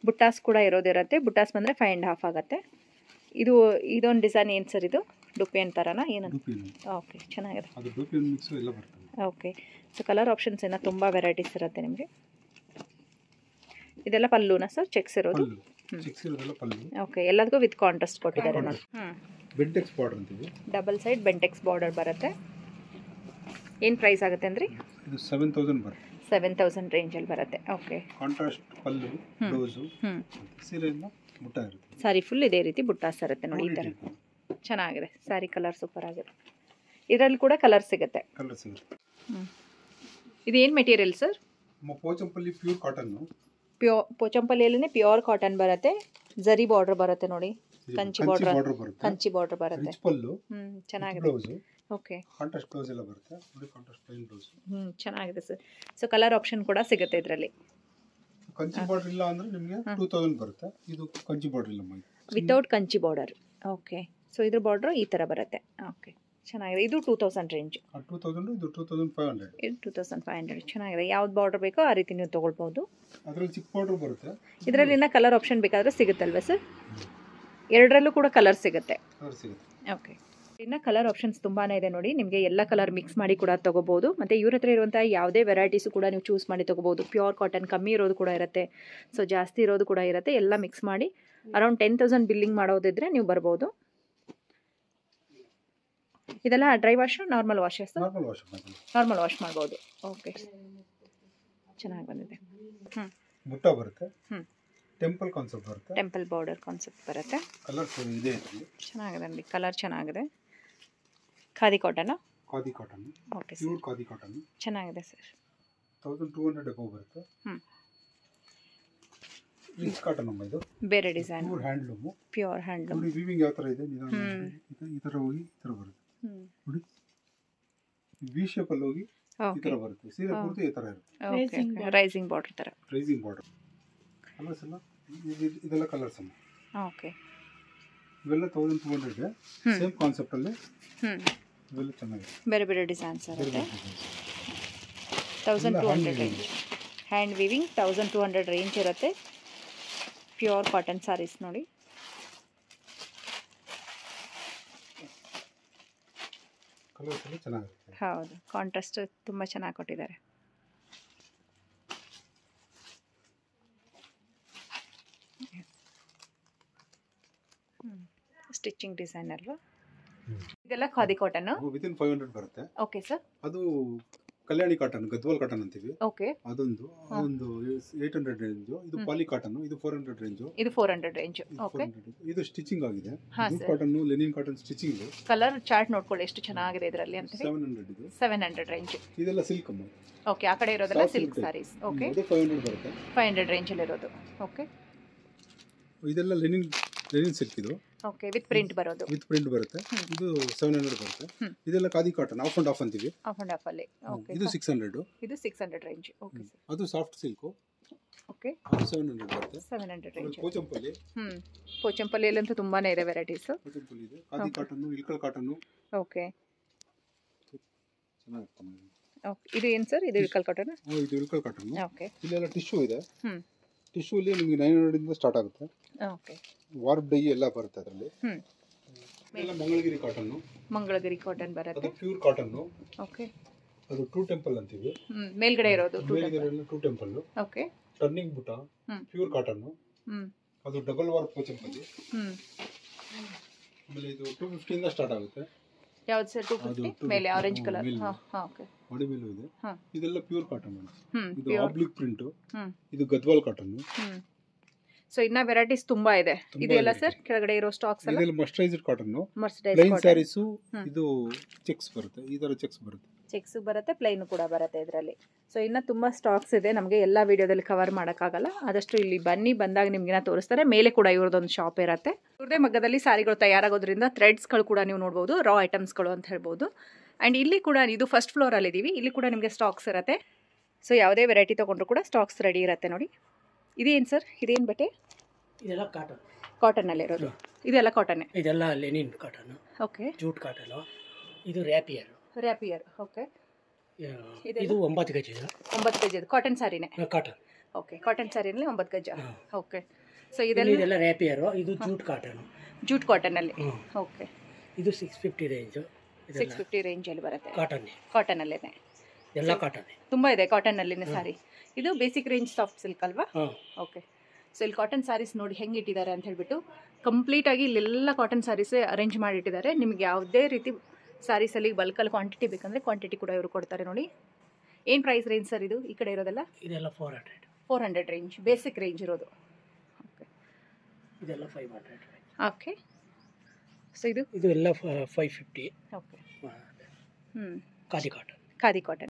ಬುಟ್ಟಾಸ್ ಕೂಡ ಇರೋದಿರುತ್ತೆ. ಬುಟ್ಟಾಸ್ ಬಂದರೆ 5.5 ಆಗುತ್ತೆ. ಇದೊಂದು ಡಿಸೈನ್ ಏನು ಸರ್ ಇದು? ಡುಪಿಯನ್ ಥರನಾ ಏನು? ಓಕೆ, ಚೆನ್ನಾಗಿದೆ. ಅದು ಡುಪಿಯನ್ ಮಿಕ್ಸ್ ಎಲ್ಲ ಬರ್ತದೆ. ಓಕೆ, ಸೊ ಕಲರ್ ಆಪ್ಷನ್ಸ್ ಏನೋ ತುಂಬ ವೆರೈಟೀಸ್ ಇರುತ್ತೆ ನಿಮಗೆ. ಇದೆಲ್ಲ ಪಲ್ಲುನಾ ಸರ್? ಚೆಕ್ಸ್ ಇರೋದು? ಚೆಕ್ಸ್ ಇರೋದೆಲ್ಲ ಪಲ್ಲು. ಓಕೆ, ಎಲ್ಲದಕ್ಕೂ ವಿತ್ ಕಾಂಟ್ರಾಸ್ಟ್ ಕೊಟ್ಟಿದ್ದಾರೆ ನೋಡಿ. ಬೆಂಟೆಕ್ಸ್ ಬಾರ್ಡರ್ ಅಂತೀವಿ. ಡಬಲ್ ಸೈಡ್ ಬೆಂಟೆಕ್ಸ್ ಬಾರ್ಡರ್ ಬರುತ್ತೆ. ಏನು ಪ್ರೈಸ್ ಆಗುತ್ತೆ ಅಂದ್ರಿ? ಇದು 7000 ಬರುತ್ತೆ. 7000 ರೇಂಜಲ್ಲಿ ಬರುತ್ತೆ. ಓಕೆ, ಕಾಂಟ್ರಾಸ್ಟ್ ಪಲ್ಲು, ಬ್ಲೌಸು, ಸೀರೆಯಿಂದ ಬುಟ್ಟ ಇರುತ್ತೆ. ಸಾರಿ ಫುಲ್ ಇದೇ ರೀತಿ ಬುಟ್ಟಾಸ್ ಇರುತ್ತೆ ನೋಡಿ. ಈ ಥರ ಚೆನ್ನಾಗಿದೆ ಸ್ಯಾರಿ. ಕಲರ್ ಸೂಪರ್ ಆಗಿದೆ. ಇದರಲ್ಲಿ ಕೂಡ ಕಲರ್ ಸಿಗುತ್ತೆ. ಕಲರ್ ಸಿಗುತ್ತೆ. ಇದೇನು material sir? Pochampally pure cotton. ಪೋಚಂಪಲ್ಲಿಯಲ್ಲೇ ಪ್ಯೂರ್ ಕಾಟನ್ ಬರುತ್ತೆ. ಜರಿ ಬಾರ್ಡರ್ ಬರುತ್ತೆ ನೋಡಿ, ಕಂಚಿ ಬಾರ್ಡರ್ ಬರುತ್ತೆ. ಕಂಚಿ ಬಾರ್ಡರ್ ಬರುತ್ತೆ. ಪಲ್ಲು, ಚೆನ್ನಾಗಿದೆ. ಬ್ಲೌಸ್. ಓಕೆ, ಕಾಂಟ್ರಾಸ್ಟ್ ಬ್ಲೌಸ್ ಎಲ್ಲ ಬರುತ್ತೆ ನೋಡಿ. Contrast plain blouse. ಚೆನ್ನಾಗಿದೆ ಸರ್. ಸೊ ಕಲರ್ ಆಪ್ಷನ್ ಕೂಡ ಸಿಗುತ್ತೆ ಇದರಲ್ಲಿ. ಕಂಚಿ ಬಾರ್ಡರ್ ಇಲ್ಲ ಅಂದ್ರೆ ನಿಮಗೆ 2000 ಬರುತ್ತೆ. ಇದು ಕಂಚಿ ಬಾರ್ಡರ್ ಇಲ್ಲ, without Kanchi border. Okay, so ಇದ್ರ ಬಾರ್ಡರ್ ಈ ಥರ ಬರುತ್ತೆ. ಓಕೆ, ಚೆನ್ನಾಗಿದೆ. ಇದು 2000 ರೇಂಜ್. 2000. ಇದು 2500. ಇದು 2500. ಚೆನ್ನಾಗಿದೆ. ಯಾವ್ದು ಬಾರ್ಡರ್ ಬೇಕೋ ಆ ರೀತಿ ನೀವು ತೊಗೊಳ್ಬೋದು. ಅದರಲ್ಲಿ ಚಿಕ್ಕ ಬಾರ್ಡರ್ ಬರುತ್ತೆ. ಇದರಲ್ಲಿ ಇನ್ನ ಕಲರ್ ಆಪ್ಷನ್ ಬೇಕಾದರೆ ಸಿಗುತ್ತಲ್ವ ಸರ್? ಎರಡರಲ್ಲೂ ಕೂಡ ಕಲರ್ ಸಿಗುತ್ತೆ. ಓಕೆ, ಇನ್ನು ಕಲರ್ ಆಪ್ಷನ್ಸ್ ತುಂಬಾ ಇದೆ ನೋಡಿ. ನಿಮಗೆ ಎಲ್ಲ ಕಲರ್ ಮಿಕ್ಸ್ ಮಾಡಿ ಕೂಡ ತೊಗೋಬೋದು. ಮತ್ತು ಇವ್ರ ಹತ್ರ ಇರುವಂಥ ಯಾವುದೇ ವೆರೈಟೀಸು ಕೂಡ ನೀವು ಚೂಸ್ ಮಾಡಿ ತೊಗೋಬೋದು. ಪ್ಯೂರ್ ಕಾಟನ್ ಕಮ್ಮಿ ಇರೋದು ಕೂಡ ಇರುತ್ತೆ, ಸೊ ಜಾಸ್ತಿ ಇರೋದು ಕೂಡ ಇರುತ್ತೆ. ಎಲ್ಲ ಮಿಕ್ಸ್ ಮಾಡಿ ಅರೌಂಡ್ 10,000 ಬಿಲ್ಲಿಂಗ್ ಮಾಡೋದಿದ್ರೆ ನೀವು ಬರ್ಬೋದು. ಇದೆಲ್ಲ dry wash, normal wash? Normal wash ಮಾಡ್ಬೋದು. ಓಕೆ, ಚೆನ್ನಾಗಿ ಬಂದಿದೆ. ಬುಟ್ಟ ಬರುತ್ತೆ. ಟೆಂಪಲ್ ಕಾನ್ಸೆಪ್ಟ್ ಬರುತ್ತೆ. ಟೆಂಪಲ್ ಬಾರ್ಡರ್ ಕಾನ್ಸೆಪ್ಟ್ ಬರುತ್ತೆ. ಕಲರ್ ಇದೆ, ಚೆನ್ನಾಗಿದೆ ನೋಡಿ. ಕಲರ್ ಚೆನ್ನಾಗಿದೆ. Khadi cotton? Khadi cotton. Okay, pure khadi cotton. ಚೆನ್ನಾಗಿದೆ ಸರ್. 1200 ಅಬೌವ್ ಬರುತ್ತೆ. ರಿಚ್ ಕಾಟನ್ ನಮ್ಮ ಇದು. ಬೇರೆ design. Pure handloom. Pure handloom. ನೋಡಿ ವೀವಿಂಗ್ ಯಾವ ತರ ಇದೆ, ಈ ತರ ಹೋಗಿ ಈ ತರ ಬರುತ್ತೆ ನೋಡಿ. ವಿ ಶೇಪ್ ಅಲ್ಲಿ ಹೋಗಿ ಈ ತರ ಬರುತ್ತೆ. ಸೀರೆ ಪೂರ್ತಿ ಈ ತರ ಇರುತ್ತೆ. ಓಕೆ, ರೈಸಿಂಗ್ ಬಾರ್ಡರ್ ತರ. Rising border. ಕಲರ್ಸ್ ಎಲ್ಲ ಇದೆಲ್ಲ ಕಲರ್ಸ್ ಅಮ್ಮ. ಓಕೆ, ಇವೆಲ್ಲ 1200. ಸೇಮ್ ಕಾನ್ಸೆಪ್ಟ್ ಅಲ್ಲಿ ಇವೆಲ್ಲ ಚೆನ್ನಾಗಿದೆ. ಬೇರೆ ಬೇರೆ ಡಿಸೈನ್ಸ್ ಇರುತ್ತೆ. 1200 ರೇಂಜ್. ಹ್ಯಾಂಡ್ ವೀವಿಂಗ್ 1200 ರೇಂಜ್ ಇರುತ್ತೆ. ಪ್ಯೂರ್ ಕಾಟನ್ ಸಾರೀಸ್ ನೋಡಿ. ಕಲರ್ಸ್ ಎಲ್ಲ ಚೆನ್ನಾಗಿರುತ್ತೆ. ಹೌದು, ಕಾಂಟ್ರಾಸ್ಟ್ ತುಂಬ ಚೆನ್ನಾಗಿ ಕೊಟ್ಟಿದ್ದಾರೆ. ಸ್ಟಿಚಿಂಗ್ ಡಿಸೈನ್ ಅಲ್ವಾ ಇದೆಲ್ಲ? ಖಾದಿ ಕಾಟನ್ ವಿತಿನ್ 500 ಬರುತ್ತೆ. Okay sir. ಅದು ಕಲ್ಯಾಣಿ ಕಾಟನ್, ಗದ್ವಾಲ್ ಕಾಟನ್ ಅಂತೀವಿ. ಓಕೆ, ಅದೊಂದು 800 ರೇಂಜ್. ಇದು ಪಾಲಿ ಕಾಟನ್. ಇದು 400 ರೇಂಜ್. ಇದು 400 ರೇಂಜ್. ಓಕೆ, ಇದು ಸ್ಟಿಚಿಂಗ್ ಆಗಿದೆ. Cotton, Lenin cotton stitching. Colour chart ನೋಡ್ಕೊಳ್ಳಿ ಎಷ್ಟು ಚೆನ್ನಾಗಿದೆ ಇದರಲ್ಲಿ ಅಂತ. 700 ಇದು. 700 ರೇಂಜ್. ಇದೆಲ್ಲ ಸಿಲ್ಕ್ ಅಮ್ಮ. ಓಕೆ, ಆ ಕಡೆ ಇರೋದೆಲ್ಲ ಸಿಲ್ಕ್ ಸಾರೀಸ್. ಓಕೆ, ಇದು 500 ಬರುತ್ತೆ. 500 ರೇಂಜ್ ಅಲ್ಲಿ ಇರೋದು. ಓಕೆ, ಇದೆಲ್ಲ ಲೆನಿನ್ ಸಿಲ್ಕ್. ಇದು ಓಕೆ ವಿತ್ ಪ್ರಿಂಟ್ ಬರೋದು. ವಿತ್ ಪ್ರಿಂಟ್ ಬರುತ್ತೆ. ಇದು 700 ಬರುತ್ತೆ. ಇದೆಲ್ಲ khadi cotton of and of ಅಂತೀವಿ. ಆಫ್ ಅಂಡ್ ಆಫ್ ಅಲ್ಲಿ. ಓಕೆ ಇದು 600. ಇದು 600 ರೇಂಜ್. Okay sir. ಅದು ಸಾಫ್ಟ್ ಸಿಲ್ಕ್. ಓಕೆ ಅದು 700 ಬರುತ್ತೆ. 700 ರೇಂಜ್. ಪೋಚಂಪಲ್ಲಿ. ಪೋಚಂಪಲ್ಲಿಯಲ್ಲಂತೂ ತುಂಬಾನೇ ಇದೆ ವೆರೈಟೀಸ್. ಪೋಚಂಪಲ್ಲಿ ಇದೆ. Khadi cotton, Ilkal cotton. Okay ಚೆನ್ನಾಗಿರುತ್ತೆ. ಓಕೆ ಇದು ಏನು ಸರ್? ಇದು ಇಳ್ಕಲ್ ಕಾಟನ್. ಇದು ಇಳ್ಕಲ್ ಕಾಟನ್. ಓಕೆ ಇಲ್ಲೆಲ್ಲ ಟಿಶ್ಯೂ ಇದೆ. ಟಿಶ್ಯೂ ಅಲ್ಲಿ ನಿಮಗೆ 900 ಇಂದ ಸ್ಟಾರ್ಟ್ ಆಗುತ್ತೆ. ಓಕೆ ವಾರ್ಪ್ ಡೈ ಎಲ್ಲ ಬರುತ್ತೆ ಅದರಲ್ಲಿ. ಎಲ್ಲ ಮಂಗಳಗಿರಿ ಕಾಟನ್. ಮಂಗಳಗಿರಿ ಕಾಟನ್ ಬರುತ್ತೆ. ಅದು ಪ್ಯೂರ್ ಕಾಟನ್. ಓಕೆ ಅದು ಟ್ರೂ ಟೆಂಪಲ್ ಅಂತೀವಿ. ಮೇಲ್ಗಡೆ ಇರೋದು ಟ್ರೂ ಟೆಂಪಲ್. ಓಕೆ ಟರ್ನಿಂಗ್ ಬುಟ್ಟ ಪ್ಯೂರ್ ಕಾಟನ್. ಅದು ಡಬಲ್ ವಾರ್ಪ್ ಪೋಚಂಪಲ್ಲಿ. ಆಮೇಲೆ ಇದು 250 ಇಂದ ಸ್ಟಾರ್ಟ್ ಆಗುತ್ತೆ. ಯಾವ್ದು ಸರ್? 250 ಮೇಲೆ ಆರೆಂಜ್ ಕಲರ್. ಓಕೆ ಬಾಡಿ ಮೇಲೂ ಇದೆ. ಇದೆಲ್ಲ ಪ್ಯೂರ್ ಕಾಟನ್. ಇದು ಆಬ್ಲಿಕ್ ಪ್ರಿಂಟ್. ಇದು ಗದ್ವಾಲ್ ಕಾಟನ್. ಸೊ ಇನ್ನ ವೆರೈಟೀಸ್ ತುಂಬಾ ಇದೆ. ಇದೆಲ್ಲ ಸರ್ ಕೆಳಗಡೆ ಇರೋ ಸ್ಟಾಕ್ಸ್ ಎಲ್ಲ ಇದೆಲ್ಲ mercerised cotton. Mercerised plain saris. ಇದು ಚೆಕ್ಸ್ ಬರುತ್ತೆ. ಈ ತರ ಚೆಕ್ಸ್ ಬರುತ್ತೆ. ಚೆಕ್ಸ್ ಬರುತ್ತೆ, ಪ್ಲೈನ್ ಕೂಡ ಬರುತ್ತೆ ಇದರಲ್ಲಿ. ಸೊ ಇನ್ನ ತುಂಬಾ ಸ್ಟಾಕ್ಸ್ ಇದೆ. ನಮಗೆ ಎಲ್ಲ ವಿಡಿಯೋದಲ್ಲಿ ಕವರ್ ಮಾಡೋಕ್ಕಾಗಲ್ಲ. ಆದಷ್ಟು ಇಲ್ಲಿ ಬನ್ನಿ, ಬಂದಾಗ ನಿಮ್ಗೆ ತೋರಿಸ್ತಾರೆ. ಮೇಲೆ ಕೂಡ ಇವ್ರದ್ದೊಂದು ಶಾಪ್ ಇರುತ್ತೆ. ಇವ್ರದೇ ಮಗ್ಗದಲ್ಲಿ ಸಾರಿಗಳು ತಯಾರಾಗೋದ್ರಿಂದ ಥ್ರೆಡ್ಸ್ಗಳು ಕೂಡ ನೀವು ನೋಡ್ಬೋದು, ರಾ ಐಟಮ್ಸ್ಗಳು ಅಂತ ಹೇಳ್ಬೋದು. ಆ್ಯಂಡ್ ಇಲ್ಲಿ ಕೂಡ ಇದು ಫಸ್ಟ್ ಫ್ಲೋರಲ್ಲಿ ಇದ್ದೀವಿ. ಇಲ್ಲಿ ಕೂಡ ನಿಮಗೆ ಸ್ಟಾಕ್ಸ್ ಇರುತ್ತೆ. ಸೊ ಯಾವುದೇ ವೆರೈಟಿ ತೊಗೊಂಡ್ರು ಕೂಡ ಸ್ಟಾಕ್ಸ್ ರೆಡಿ ಇರುತ್ತೆ ನೋಡಿ. ಇದೇನು ಸರ್? ಇದೇನು ಬಟ್ಟೆ? ಇದೆಲ್ಲ ಕಾಟನ್. ಕಾಟನಲ್ಲಿ ಇರೋದು. ಇದೆಲ್ಲ ಕಾಟನ್ನೇ. ಇದೆಲ್ಲ Lenin cotton. Okay jute cotton. ಇದು ರ್ಯಾಪಿಯರ್. ರ್ಯಾಪಿಯರ್. ಓಕೆ ಇದು 9 ಗಜ. 9 ಗಜ ಕಾಟನ್ ಸ್ಯಾರಿನೇ. ಕಾಟನ್. ಓಕೆ ಕಾಟನ್ ಸ್ಯಾರಿನಲ್ಲಿ 9 ಗಜ. ಓಕೆ ಸೊ ಇದೆಲ್ಲ ರ್ಯಾಪಿಯರ್. ಇದು ಜೂಟ್ ಕಾಟನ್. ಜೂಟ್ ಕಾಟನಲ್ಲಿ. ಓಕೆ ಇದು 650 ರೇಂಜ್. 650 ರೇಂಜಲ್ಲಿ ಬರುತ್ತೆ. ಕಾಟನ್. ಕಾಟನಲ್ಲೇನೆ. ಎಲ್ಲ ಕಾಟನ್ ತುಂಬ ಇದೆ ಕಾಟನ್ನಲ್ಲಿನೇ ಸಾರಿ. ಇದು ಬೇಸಿಕ್ ರೇಂಜ್ ಸಾಫ್ಟ್ ಸಿಲ್ಕ್ ಅಲ್ವಾ? ಓಕೆ ಸೊ ಇಲ್ಲಿ ಕಾಟನ್ ಸ್ಯಾರೀಸ್ ನೋಡಿ ಹೆಂಗೆ ಇಟ್ಟಿದ್ದಾರೆ ಅಂತ ಹೇಳ್ಬಿಟ್ಟು ಕಂಪ್ಲೀಟಾಗಿ ಇಲ್ಲೆಲ್ಲ ಕಾಟನ್ ಸ್ಯಾರೀಸೇ ಅರೇಂಜ್ ಮಾಡಿಟ್ಟಿದ್ದಾರೆ. ನಿಮಗೆ ಯಾವುದೇ ರೀತಿ ಸ್ಯಾರೀಸಲ್ಲಿ ಬಲ್ಕಲ್ಲಿ ಕ್ವಾಂಟಿಟಿ ಬೇಕಂದರೆ ಕ್ವಾಂಟಿಟಿ ಕೂಡ ಇವರು ಕೊಡ್ತಾರೆ ನೋಡಿ. ಏನು ಪ್ರೈಸ್ ರೇಂಜ್ ಸರ್ ಇದು? ಈ ಕಡೆ ಇರೋದೆಲ್ಲ ಇದೆಲ್ಲ 400. 400 ರೇಂಜ್ ಬೇಸಿಕ್ ರೇಂಜ್ ಇರೋದು. ಓಕೆ ಇದೆಲ್ಲ 500. ಓಕೆ ಸೊ ಇದು ಎಲ್ಲ 550. Okay khadi cotton. Khadi cotton.